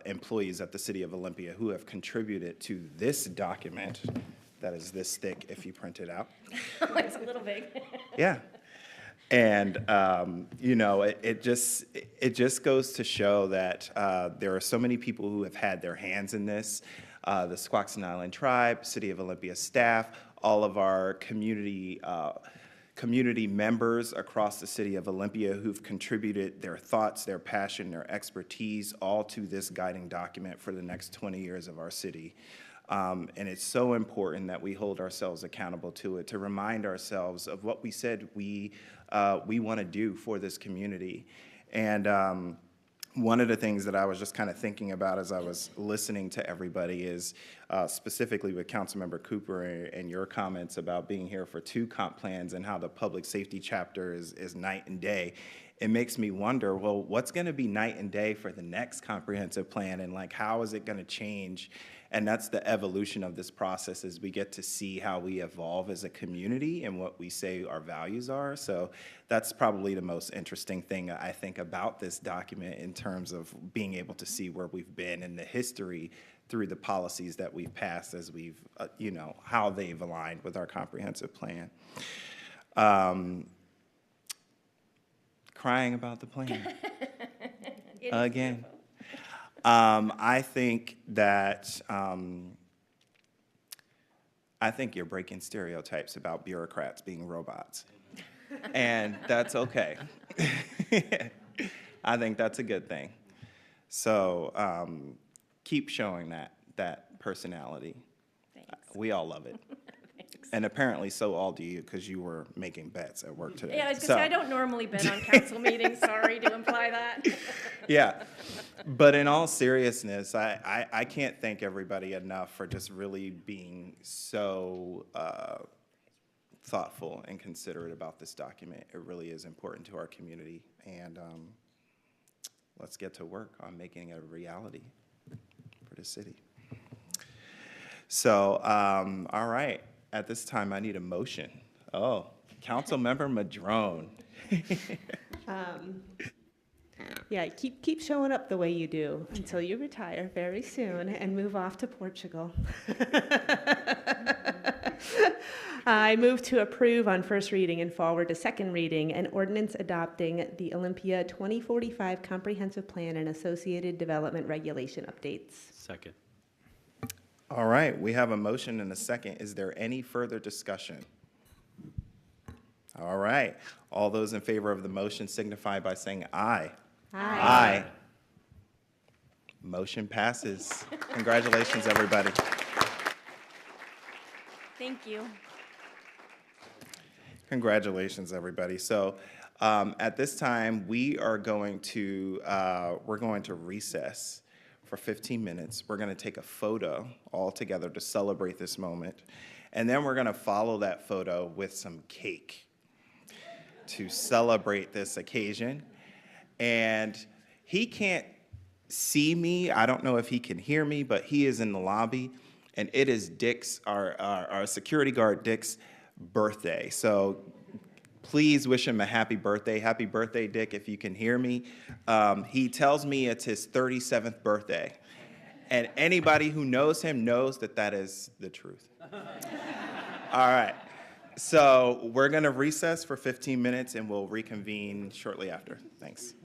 employees at the City of Olympia who have contributed to this document that is this thick if you print it out. It's a little big. Yeah. And, it just goes to show that there are so many people who have had their hands in this. The Squaxin Island Tribe, City of Olympia staff, all of our community members across the City of Olympia who've contributed their thoughts, their passion, their expertise, all to this guiding document for the next 20 years of our city. And it's so important that we hold ourselves accountable to it, to remind ourselves of what we said we want to do for this community. And one of the things that I was just kind of thinking about as I was listening to everybody is specifically with Councilmember Cooper and your comments about being here for 2 comp plans and how the public safety chapter is night and day. It makes me wonder, well, what's going to be night and day for the next comprehensive plan, and like how is it going to change? And that's the evolution of this process, is we get to see how we evolve as a community and what we say our values are. So that's probably the most interesting thing I think about this document in terms of being able to see where we've been in the history through the policies that we've passed as we've, how they've aligned with our comprehensive plan. Crying about the plan again. I think that you're breaking stereotypes about bureaucrats being robots, and that's okay. I think that's a good thing. So keep showing that personality. Thanks. We all love it. And apparently so all do you, because you were making bets at work today. Yeah, I was gonna say, I don't normally bet on council meetings, sorry to imply that. Yeah, but in all seriousness, I can't thank everybody enough for just really being so thoughtful and considerate about this document. It really is important to our community, and let's get to work on making it a reality for the city. So, all right. At this time, I need a motion. Oh, Councilmember Madrone. Yeah, keep showing up the way you do until you retire very soon and move off to Portugal. I move to approve on first reading and forward to second reading an ordinance adopting the Olympia 2045 Comprehensive Plan and associated development regulation updates. Second. All right, we have a motion and a second. Is there any further discussion? All right, all those in favor of the motion signify by saying aye. Aye. Aye. Motion passes. Congratulations, everybody. Thank you. Congratulations, everybody. So at this time, we're going to recess for 15 minutes. We're going to take a photo all together to celebrate this moment. And then we're going to follow that photo with some cake to celebrate this occasion. And he can't see me. I don't know if he can hear me, but he is in the lobby. And it is Dick's, our security guard Dick's birthday. So please wish him a happy birthday. Happy birthday, Dick, if you can hear me. He tells me it's his 37th birthday. And anybody who knows him knows that that is the truth. All right. So we're going to recess for 15 minutes, and we'll reconvene shortly after. Thanks.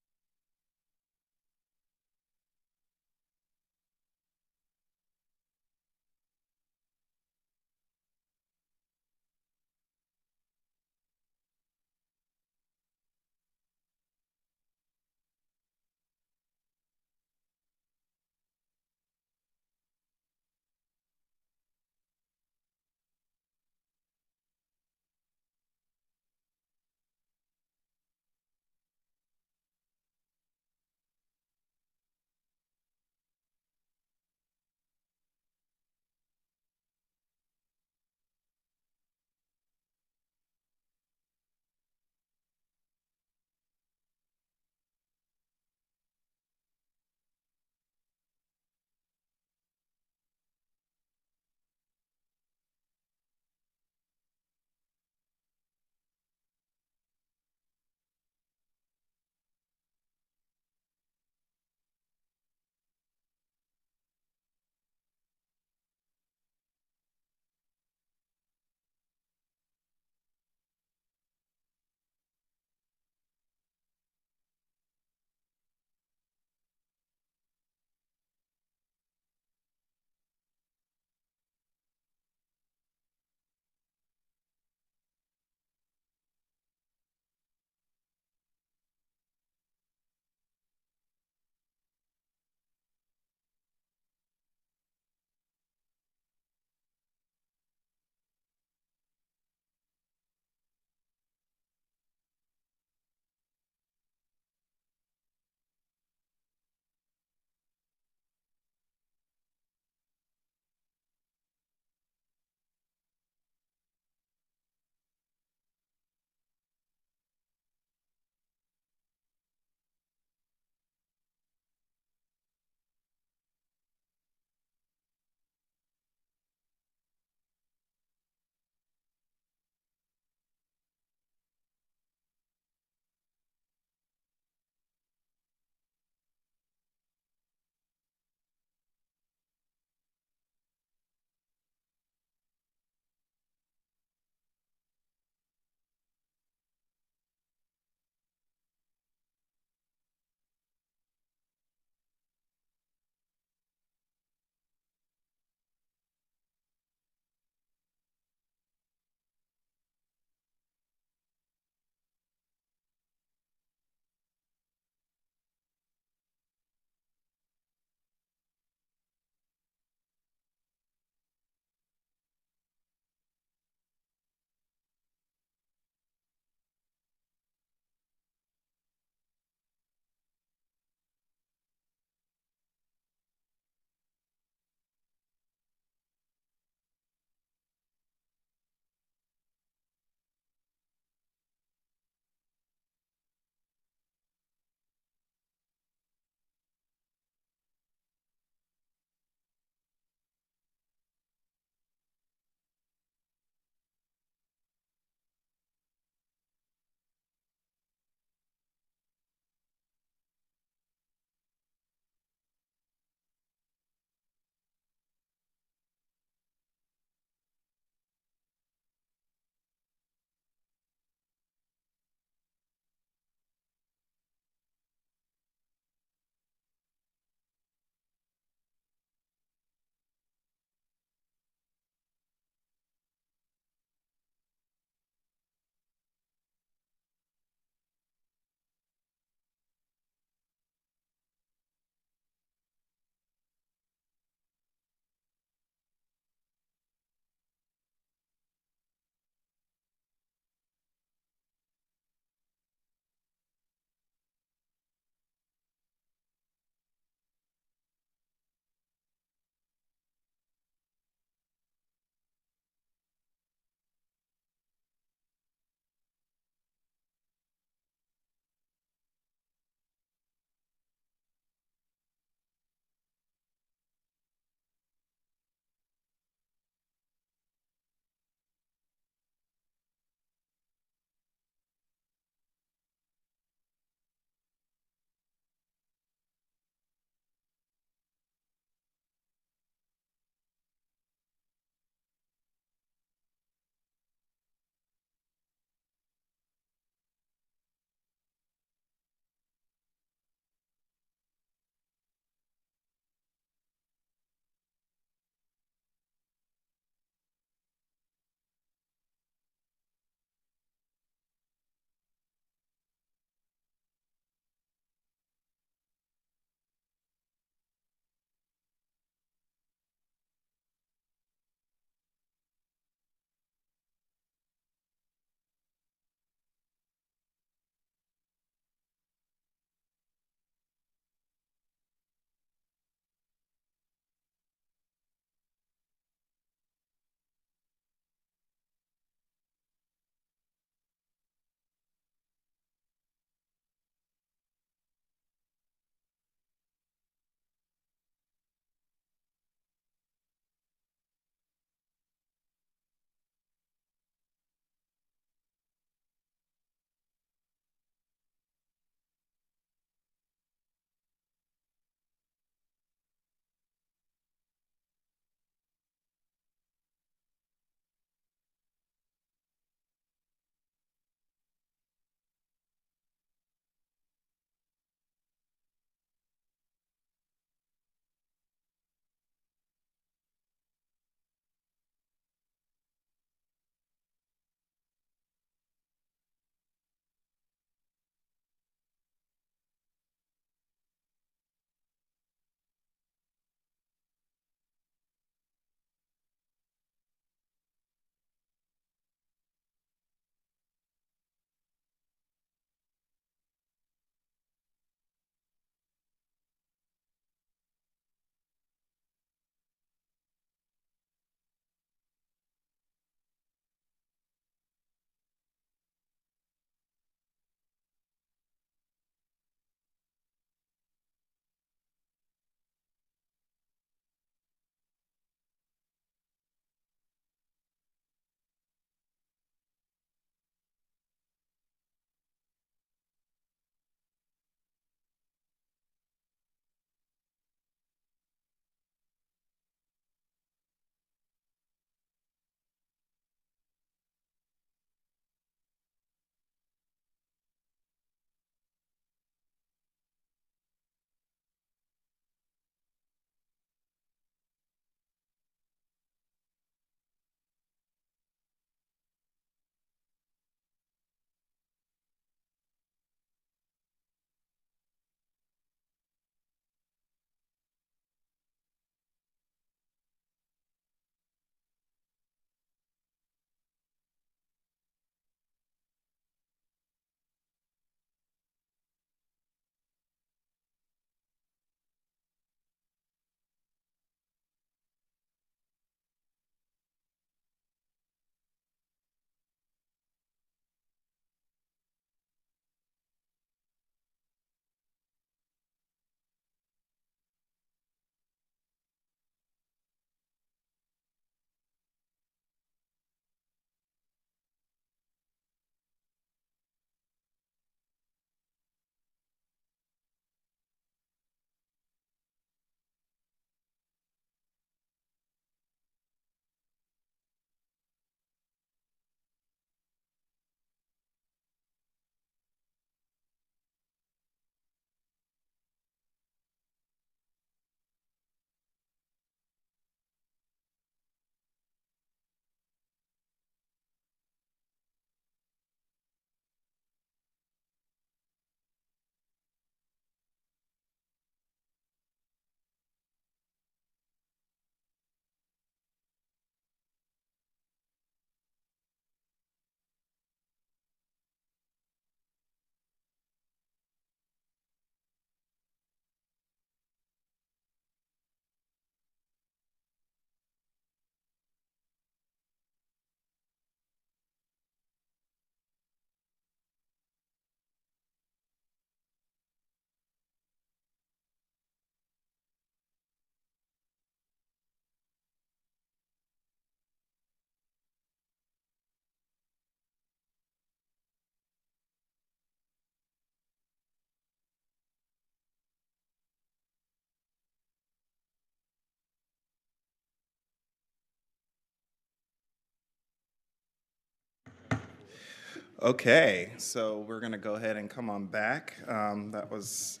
Okay, so we're going to go ahead and come on back. That was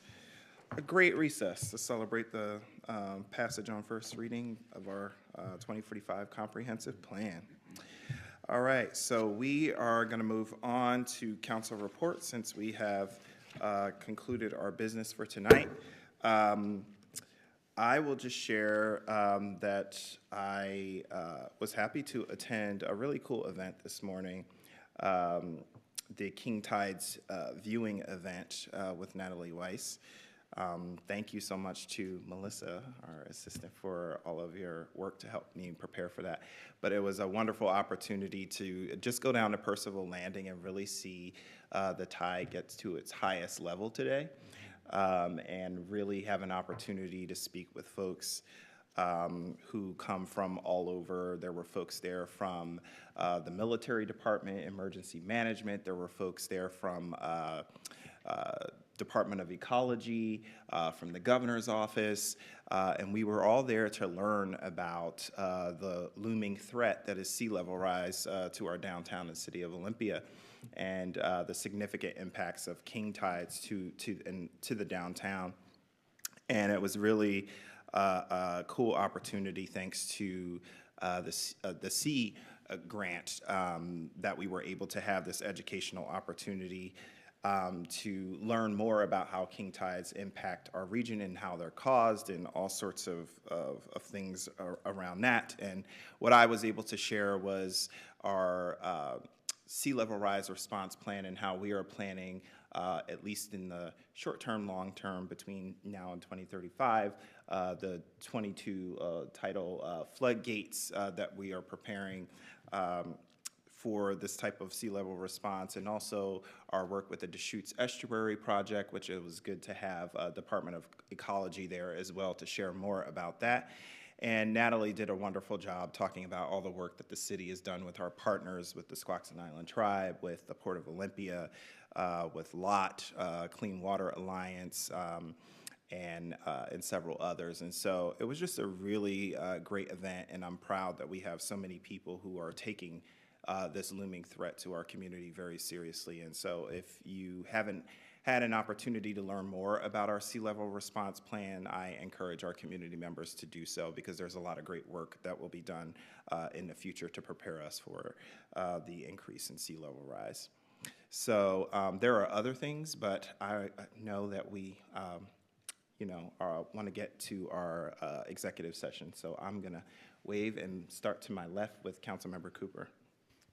a great recess to celebrate the passage on first reading of our 2045 comprehensive plan. All right, so we are going to move on to council reports since we have concluded our business for tonight. I will just share that I was happy to attend a really cool event this morning, the King Tides viewing event with Natalie Weiss. Thank you so much to Melissa, our assistant, for all of your work to help me prepare for that. But it was a wonderful opportunity to just go down to Percival Landing and really see the tide get to its highest level today, and really have an opportunity to speak with folks who come from all over. There were folks there from the military department, emergency management. There were folks there from Department of Ecology, from the governor's office, and we were all there to learn about the looming threat that is sea level rise to our downtown and city of Olympia, and the significant impacts of king tides to the downtown. And it was really a cool opportunity, thanks to the Sea grant, that we were able to have this educational opportunity to learn more about how king tides impact our region and how they're caused and all sorts of things around that. And what I was able to share was our sea level rise response plan and how we are planning, at least in the short term, long term, between now and 2035, the 22 tidal floodgates that we are preparing for this type of sea level response, and also our work with the Deschutes Estuary Project, which it was good to have Department of Ecology there as well to share more about that. And Natalie did a wonderful job talking about all the work that the city has done with our partners, with the Squaxin Island Tribe, with the Port of Olympia, with LOT, Clean Water Alliance, and several others. And so it was just a really great event, and I'm proud that we have so many people who are taking this looming threat to our community very seriously. And so if you haven't had an opportunity to learn more about our sea level response plan, I encourage our community members to do so, because there's a lot of great work that will be done in the future to prepare us for the increase in sea level rise. So there are other things, but I know that we want to get to our executive session. So I'm going to wave and start to my left with Councilmember Cooper.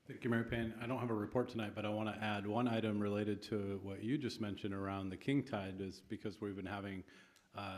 Thank you, Mayor Payne. I don't have a report tonight, but I want to add one item related to what you just mentioned around the king tide, is because we've been having,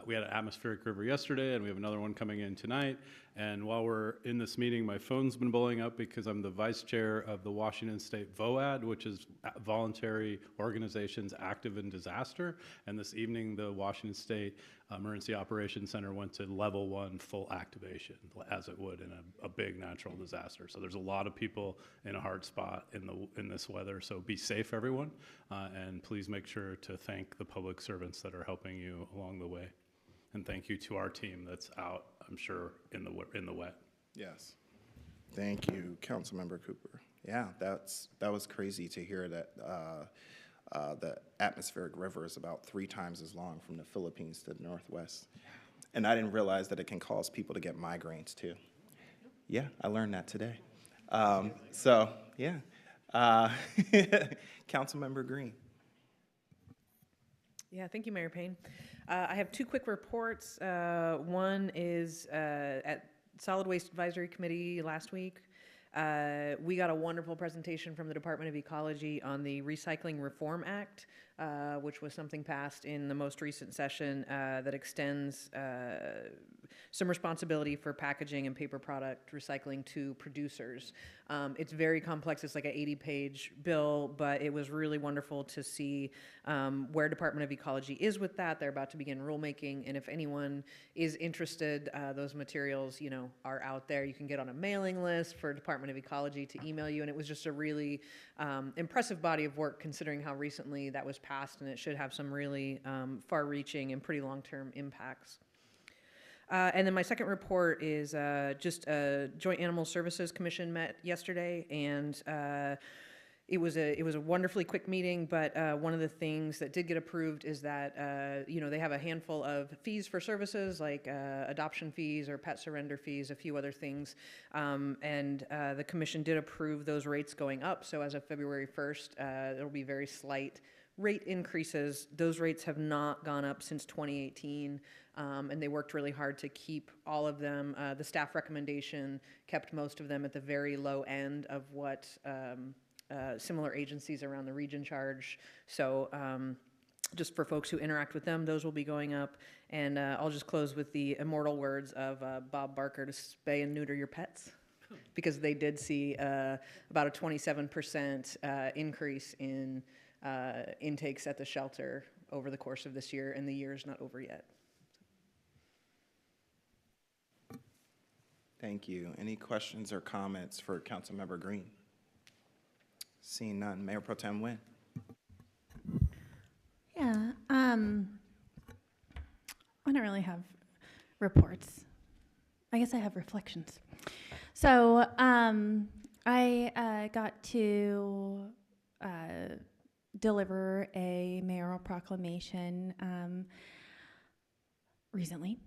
we had an atmospheric river yesterday, and we have another one coming in tonight. And while we're in this meeting, my phone's been blowing up because I'm the vice chair of the Washington State VOAD, which is Voluntary Organizations Active in Disaster. And this evening, the Washington State Emergency Operations Center went to level 1 full activation, as it would in a big natural disaster. So there's a lot of people in a hard spot in this weather. So be safe, everyone, and please make sure to thank the public servants that are helping you along the way. And thank you to our team that's out, I'm sure, in the wet. Yes. Thank you, Councilmember Cooper. Yeah, that was crazy to hear that the atmospheric river is about 3 times as long from the Philippines to the northwest. And I didn't realize that it can cause people to get migraines too. Yeah, I learned that today. So, yeah. Councilmember Green. Yeah, thank you, Mayor Payne. I have 2 quick reports. One is at Solid Waste Advisory Committee last week. We got a wonderful presentation from the Department of Ecology on the Recycling Reform Act, which was something passed in the most recent session that extends some responsibility for packaging and paper product recycling to producers. It's very complex. It's like an 80-page bill, but it was really wonderful to see where Department of Ecology is with that. They're about to begin rulemaking, and if anyone is interested, those materials, are out there. You can get on a mailing list for Department of Ecology to email you, and it was just a really impressive body of work considering how recently that was passed, and it should have some really far-reaching and pretty long-term impacts. And then my second report is just Joint Animal Services Commission met yesterday, and It was a wonderfully quick meeting, but one of the things that did get approved is that they have a handful of fees for services like adoption fees or pet surrender fees, a few other things, and the commission did approve those rates going up. So as of February 1st, there will be very slight rate increases. Those rates have not gone up since 2018, and they worked really hard to keep all of them. The staff recommendation kept most of them at the very low end of what similar agencies around the region charge. So just for folks who interact with them, those will be going up. And I'll just close with the immortal words of Bob Barker to spay and neuter your pets, because they did see about a 27% increase in intakes at the shelter over the course of this year, and the year is not over yet. Thank you. Any questions or comments for Councilmember Green? Seeing none, Mayor Pro Tem Nguyen. Yeah, I don't really have reports. I guess I have reflections. So I got to deliver a mayoral proclamation recently,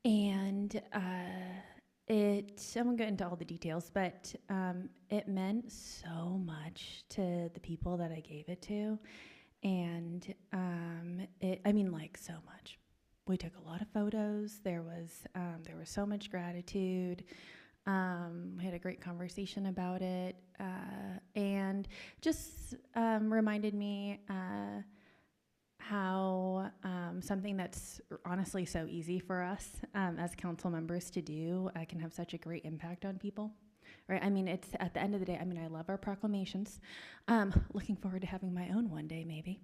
and I won't get into all the details, but it meant so much to the people that I gave it to, and so much. We took a lot of photos. There was so much gratitude. We had a great conversation about it, and just reminded me how something that's honestly so easy for us as council members to do can have such a great impact on people, right? I mean, it's at the end of the day, I mean, I love our proclamations. Looking forward to having my own one day, maybe.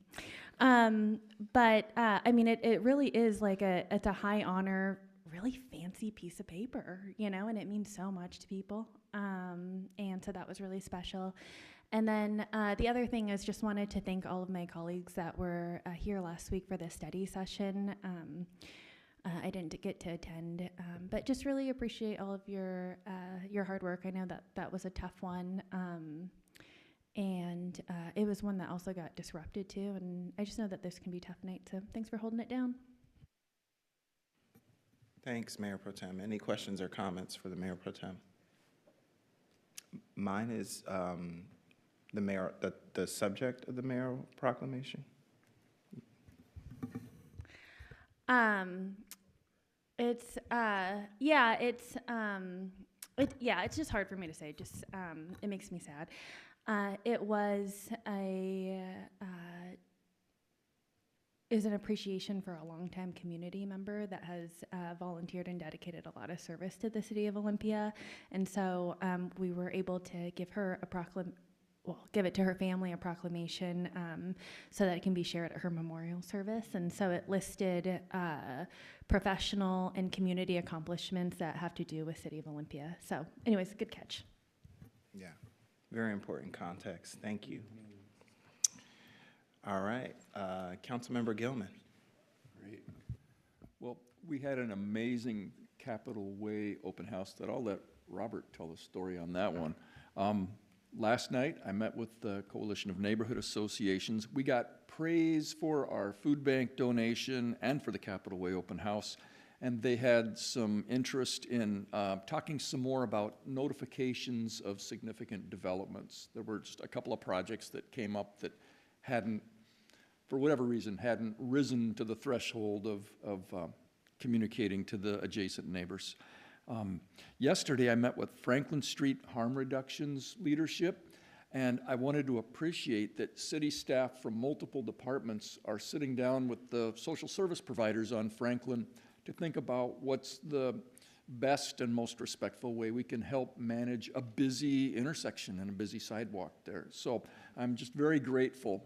But I mean, it really is like it's a high honor, really fancy piece of paper, and it means so much to people. And so that was really special. And then the other thing is just wanted to thank all of my colleagues that were here last week for the study session. I didn't get to attend, but just really appreciate all of your hard work. I know that was a tough one, and it was one that also got disrupted too. And I just know that this can be a tough night, so thanks for holding it down. Thanks, Mayor Pro Tem. Any questions or comments for the Mayor Pro Tem? Mine is the subject of the mayoral proclamation. It's just hard for me to say. Just it makes me sad. It was is an appreciation for a longtime community member that has volunteered and dedicated a lot of service to the city of Olympia, and so we were able to give her give it to her family, a proclamation, so that it can be shared at her memorial service. And so it listed professional and community accomplishments that have to do with City of Olympia. So anyways, good catch. Yeah, very important context. Thank you. All right, Councilmember Gilman. Great. Well, we had an amazing Capitol Way open house that I'll let Robert tell the story on that one. Last night, I met with the Coalition of Neighborhood Associations. We got praise for our food bank donation and for the Capitol Way open house, and they had some interest in talking some more about notifications of significant developments. There were just a couple of projects that came up that hadn't, for whatever reason, hadn't risen to the threshold of communicating to the adjacent neighbors. Yesterday, I met with Franklin Street Harm Reduction's leadership, and I wanted to appreciate that city staff from multiple departments are sitting down with the social service providers on Franklin to think about what's the best and most respectful way we can help manage a busy intersection and a busy sidewalk there. So I'm just very grateful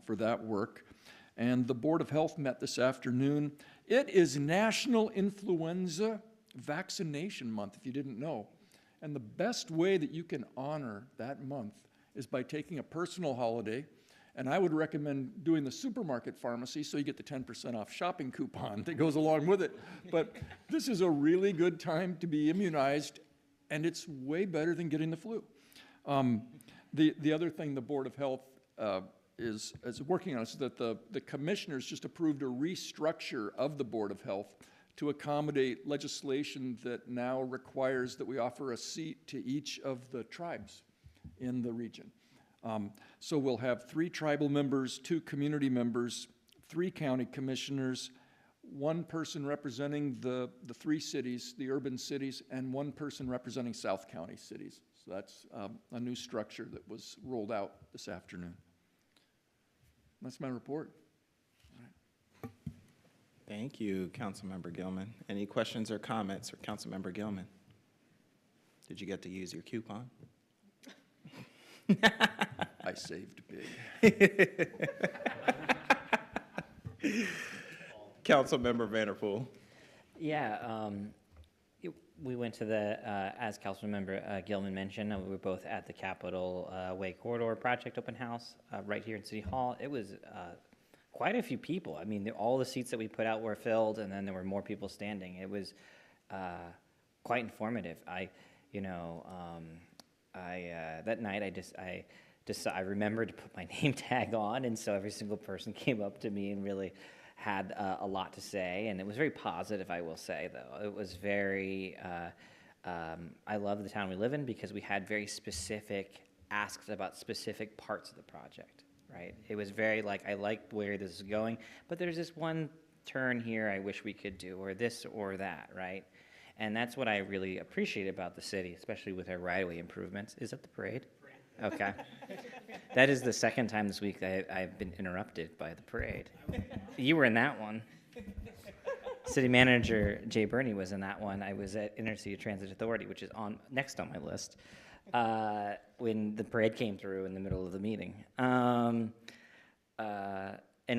for that work. And the Board of Health met this afternoon. It is National Influenza Vaccination Month, if you didn't know. And the best way that you can honor that month is by taking a personal holiday. And I would recommend doing the supermarket pharmacy so you get the 10% off shopping coupon that goes along with it. But this is a really good time to be immunized, and it's way better than getting the flu. The other thing the Board of Health is working on is that the commissioners just approved a restructure of the Board of Health to accommodate legislation that now requires that we offer a seat to each of the tribes in the region. So we'll have 3 tribal members, 2 community members, 3 county commissioners, 1 person representing the 3 cities, the urban cities, and 1 person representing South County cities. So that's a new structure that was rolled out this afternoon. That's my report. Thank you, Councilmember Gilman. Any questions or comments for Councilmember Gilman? Did you get to use your coupon? I saved big. Councilmember Vanderpool. Yeah, we went to the, as Councilmember Gilman mentioned, we were both at the Capitol Way Corridor Project Open House right here in City Hall. It was quite a few people. I mean, all the seats that we put out were filled, and then there were more people standing. It was quite informative. That night I remembered to put my name tag on, and so every single person came up to me and really had a lot to say, and it was very positive, I will say, though. It was very, I love the town we live in because we had very specific asks about specific parts of the project, right? It was very I like where this is going, but there's this one turn here I wish we could do, or this or that, right? And that's what I really appreciate about the city, especially with our right-of-way improvements. Is that the parade? Okay. That is the second time this week that I've been interrupted by the parade. You were in that one. City Manager Jay Burney was in that one. I was at Intercity Transit Authority, which is next on my list, when the parade came through in the middle of the meeting. And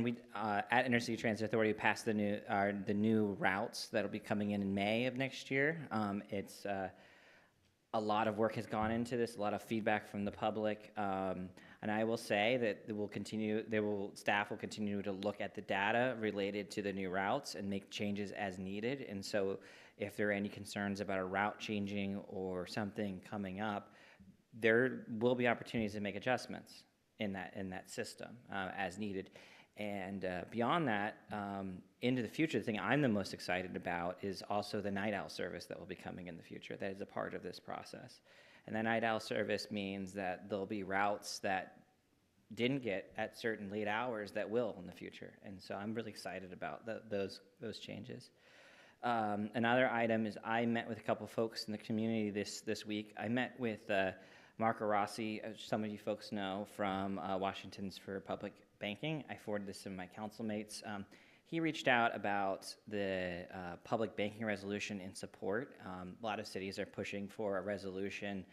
we at Intercity Transit Authority passed the new routes that'll be coming in May of next year. It's a lot of work has gone into this, a lot of feedback from the public, and I will say that staff will continue to look at the data related to the new routes and make changes as needed. And so, if there are any concerns about a route changing or something coming up, there will be opportunities to make adjustments in that system as needed. And beyond that, into the future, the thing I'm the most excited about is also the night owl service that will be coming in the future. That is a part of this process. And that night owl service means that there'll be routes that didn't get at certain late hours that will in the future. And so I'm really excited about those changes. Another item is I met with a couple folks in the community this week. I met with Marco Rossi, as some of you folks know, from Washington's for Public Banking. I forwarded this to my council mates. He reached out about the public banking resolution in support. A lot of cities are pushing for a resolution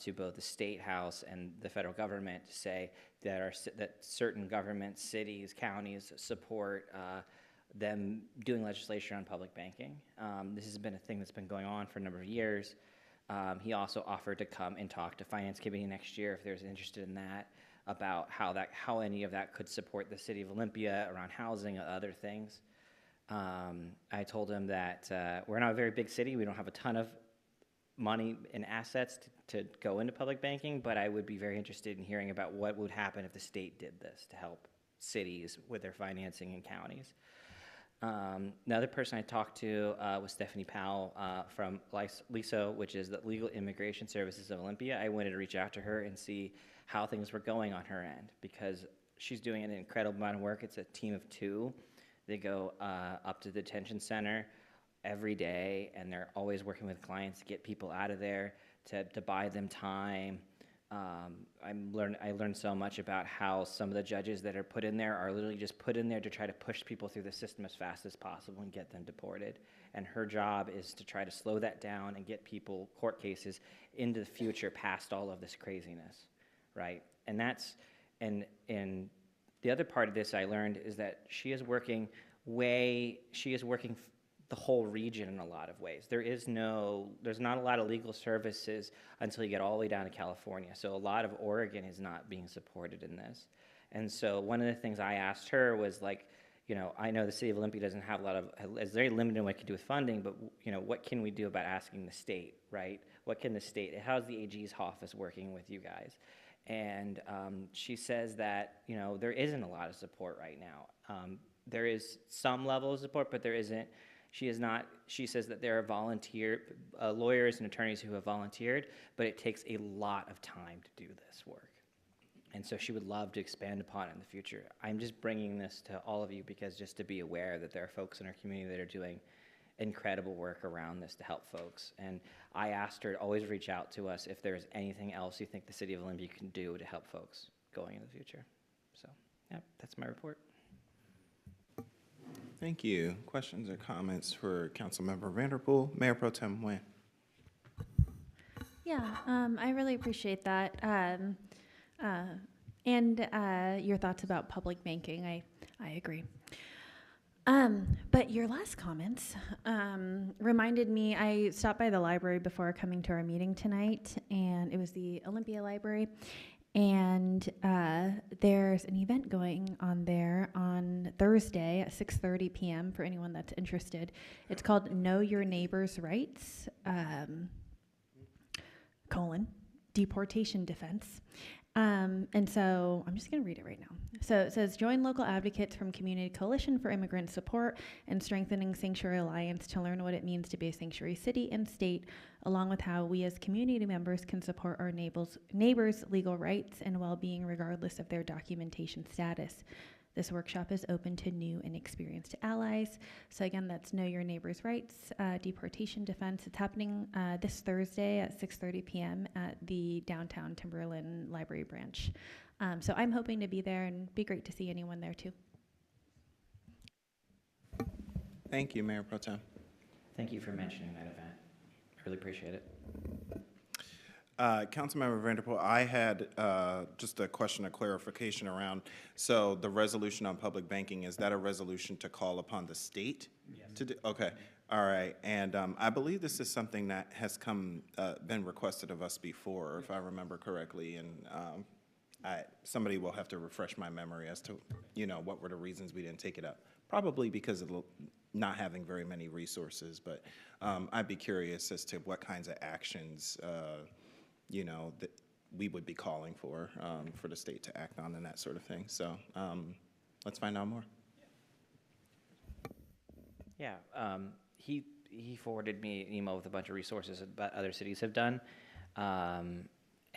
to both the state house and the federal government to say that certain governments, cities, counties support them doing legislation on public banking. This has been a thing that's been going on for a number of years. He also offered to come and talk to Finance Committee next year if there's interested in that, about how any of that could support the city of Olympia around housing and other things. I told him that we're not a very big city. We don't have a ton of money and assets to go into public banking, but I would be very interested in hearing about what would happen if the state did this to help cities with their financing and counties. Another person I talked to was Stephanie Powell from LISO, which is the Legal Immigration Services of Olympia. I wanted to reach out to her and see how things were going on her end, because she's doing an incredible amount of work. It's a team of 2. They go up to the detention center every day, and they're always working with clients to get people out of there, to buy them time. I learned so much about how some of the judges that are put in there are literally just put in there to try to push people through the system as fast as possible and get them deported. And her job is to try to slow that down and get people, court cases, into the future past all of this craziness, right? And the other part of this I learned is that she is working the whole region in a lot of ways. There's not a lot of legal services until you get all the way down to California. So a lot of Oregon is not being supported in this. And so one of the things I asked her was I know the city of Olympia doesn't have it's very limited in what it can do with funding, but what can we do about asking the state, right? What can the state, how's the AG's office working with you guys? And she says that, you know, there isn't a lot of support right now. There is some level of support, but there isn't. She says that there are lawyers and attorneys who have volunteered, but it takes a lot of time to do this work. And so she would love to expand upon it in the future. I'm just bringing this to all of you because just to be aware that there are folks in our community that are doing incredible work around this to help folks. And I asked her to always reach out to us if there's anything else you think the city of Olympia can do to help folks going in the future. So, yeah, that's my report. Thank you. Questions or comments for Councilmember Vanderpool? Mayor Pro Tem Nguyen. Yeah, I really appreciate that. And your thoughts about public banking, I agree. But your last comments reminded me, I stopped by the library before coming to our meeting tonight, and it was the Olympia Library. And there's an event going on there on Thursday at 6:30 p.m. for anyone that's interested. It's called Know Your Neighbor's Rights, deportation defense. And so I'm just going to read it right now. So it says, join local advocates from Community Coalition for Immigrant Support and Strengthening Sanctuary Alliance to learn what it means to be a sanctuary city and state, along with how we as community members can support our neighbors' legal rights and well-being regardless of their documentation status. This workshop is open to new and experienced allies. So again, that's Know Your Neighbor's Rights, Deportation Defense. It's happening this Thursday at 6:30 p.m. at the downtown Timberland Library branch. So I'm hoping to be there, and be great to see anyone there too. Thank you, Mayor Pro Tem. Thank you for mentioning that event. I really appreciate it. Councilmember Vanderpool, I had just a question of clarification around, so the resolution on public banking, is that a resolution to call upon the state? Yes. To do? Okay, all right. And I believe this is something that has been requested of us before, if I remember correctly, and somebody will have to refresh my memory as to, you know, what were the reasons we didn't take it up. Probably because of not having very many resources, but I'd be curious as to what kinds of actions you know, that we would be calling for the state to act on and that sort of thing. So let's find out more. Yeah, he forwarded me an email with a bunch of resources that other cities have done.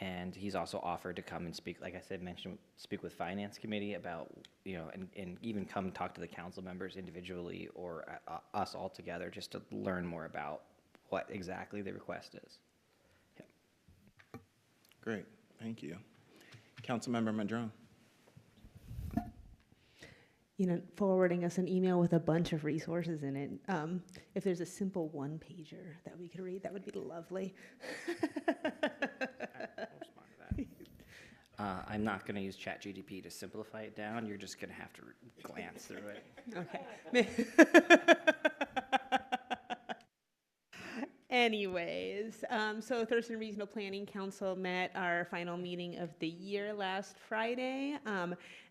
And he's also offered to come and speak, like I said, speak with Finance Committee about, you know, and even come talk to the council members individually or us all together just to learn more about what exactly the request is. Great, thank you. Councilmember Madrone. You know, forwarding us an email with a bunch of resources in it. If there's a simple one-pager that we could read, that would be lovely. I'm not going to use ChatGPT to simplify it down. You're just going to have to glance through it. Okay. Anyways, so Thurston Regional Planning Council met our final meeting of the year last Friday,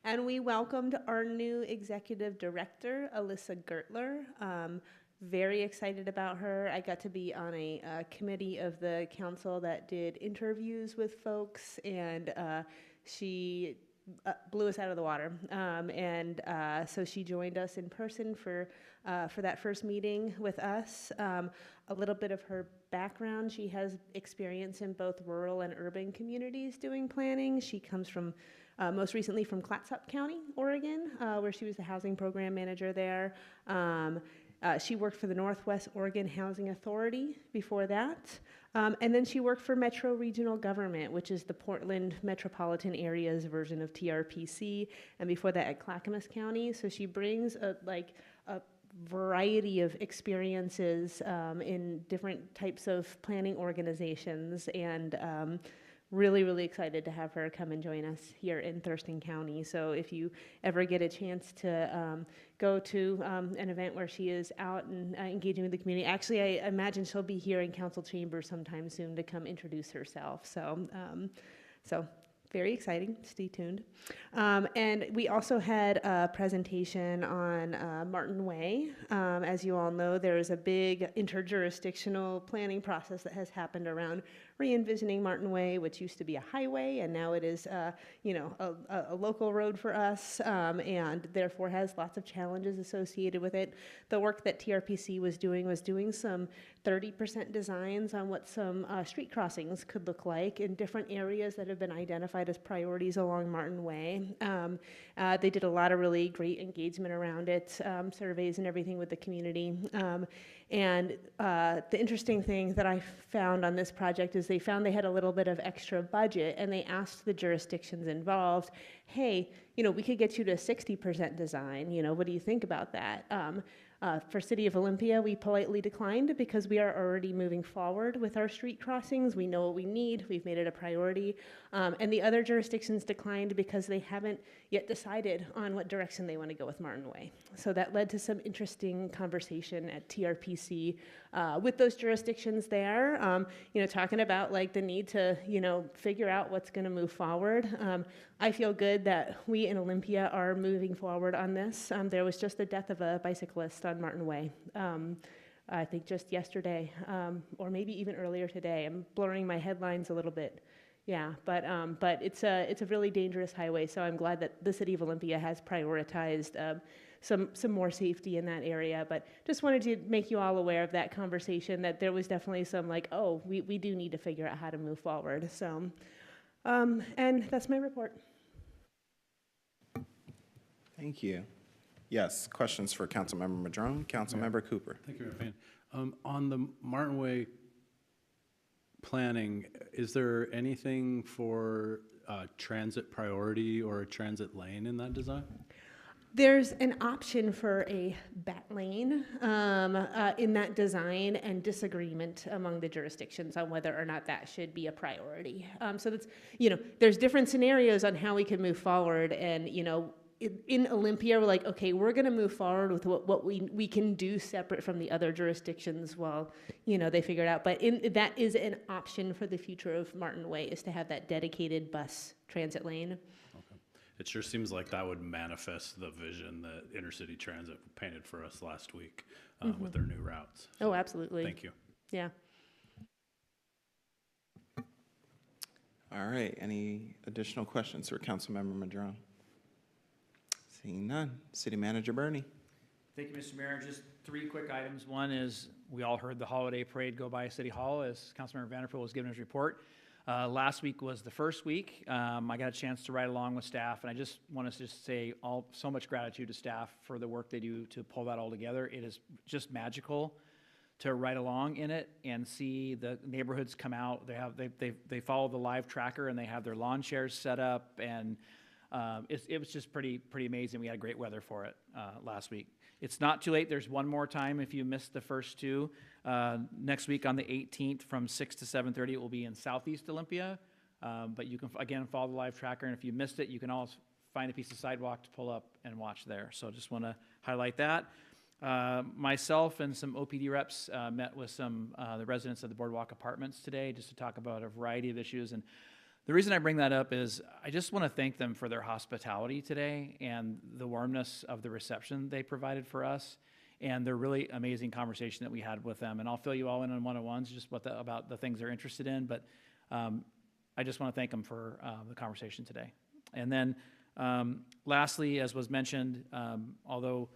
and we welcomed our new executive director, Alyssa Gertler. Very excited about her. I got to be on a committee of the council that did interviews with folks, and she blew us out of the water. So she joined us in person for that first meeting with us. A little bit of her background: she has experience in both rural and urban communities doing planning. She comes from, most recently from Clatsop County, Oregon, where she was the housing program manager there. She worked for the Northwest Oregon Housing Authority before that. And then she worked for Metro Regional Government, which is the Portland metropolitan area's version of TRPC, and before that at Clackamas County. So she brings a variety of experiences in different types of planning organizations, and really, really excited to have her come and join us here in Thurston County. So if you ever get a chance to go to an event where she is out and engaging with the community, actually I imagine she'll be here in council chambers sometime soon to come introduce herself. So very exciting, stay tuned. And we also had a presentation on Martin Way. As you all know, there is a big interjurisdictional planning process that has happened around re-envisioning Martin Way, which used to be a highway, and now it is, a local road for us, and therefore has lots of challenges associated with it. The work that TRPC was doing some 30% designs on what some street crossings could look like in different areas that have been identified as priorities along Martin Way. They did a lot of really great engagement around it, surveys and everything with the community. And the interesting thing that I found on this project is they found they had a little bit of extra budget, and they asked the jurisdictions involved, hey, we could get you to 60% design, what do you think about that? For City of Olympia, we politely declined because we are already moving forward with our street crossings. We know what we need. We've made it a priority. And the other jurisdictions declined because they haven't yet decided on what direction they want to go with Martin Way. So that led to some interesting conversation at TRPC with those jurisdictions there, talking about like the need to, figure out what's going to move forward. I feel good that we in Olympia are moving forward on this. There was just the death of a bicyclist on Martin Way. I think just yesterday, or maybe even earlier today. I'm blurring my headlines a little bit. Yeah, but it's a really dangerous highway, so I'm glad that the City of Olympia has prioritized some more safety in that area. But just wanted to make you all aware of that conversation, that there was definitely some like, oh, we do need to figure out how to move forward. So, and that's my report. Thank you. Yes, questions for Councilmember Madrone. Councilmember Cooper. Thank you, Mayor Payne. On the Martin Way planning, is there anything for transit priority or a transit lane in that design? There's an option for a bat lane in that design, and disagreement among the jurisdictions on whether or not that should be a priority. So that's, there's different scenarios on how we can move forward, and, in Olympia, we're like, okay, we're going to move forward with what we can do separate from the other jurisdictions while, they figure it out. But that is an option for the future of Martin Way, is to have that dedicated bus transit lane. Okay. It sure seems like that would manifest the vision that Intercity Transit painted for us last week with their new routes. So, absolutely. Thank you. Yeah. All right, any additional questions for Councilmember Madrone? Seeing none. City Manager Bernie. Thank you, Mr. Mayor. Just 3 quick items. One is, we all heard the holiday parade go by City Hall as Councilmember Vanderpool was giving his report. Last week was the first week. I got a chance to ride along with staff, and I just want to just say so much gratitude to staff for the work they do to pull that all together. It is just magical to ride along in it and see the neighborhoods come out. They follow the live tracker, and they have their lawn chairs set up, and it was just pretty amazing. We had great weather for it last week. It's not too late. There's one more time if you missed the first 2. Next week on the 18th from 6 to 7:30, it will be in Southeast Olympia. But you can, again, follow the live tracker. And if you missed it, you can always find a piece of sidewalk to pull up and watch there. So just want to highlight that. Myself and some OPD reps met with some the residents of the Boardwalk Apartments today just to talk about a variety of issues. And the reason I bring that up is I just want to thank them for their hospitality today and the warmness of the reception they provided for us, and the really amazing conversation that we had with them. And I'll fill you all in on one-on-ones just about the things they're interested in, but I just want to thank them for the conversation today. And then lastly, as was mentioned, although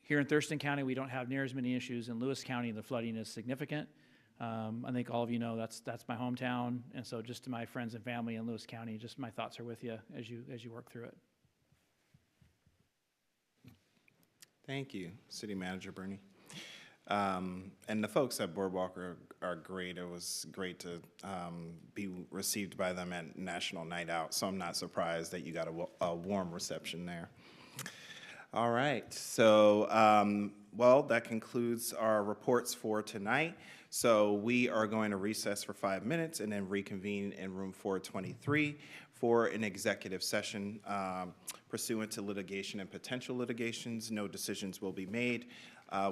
here in Thurston County we don't have near as many issues, in Lewis County the flooding is significant. I think all of you know that's my hometown, and so just to my friends and family in Lewis County, just my thoughts are with you as you work through it. Thank you, City Manager Bernie. And the folks at Boardwalk are great. It was great to be received by them at National Night Out, so I'm not surprised that you got a warm reception there. All right, so, well, that concludes our reports for tonight. So we are going to recess for 5 minutes and then reconvene in room 423 for an executive session pursuant to litigation and potential litigations. No decisions will be made.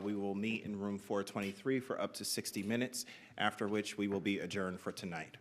We will meet in room 423 for up to 60 minutes, after which we will be adjourned for tonight.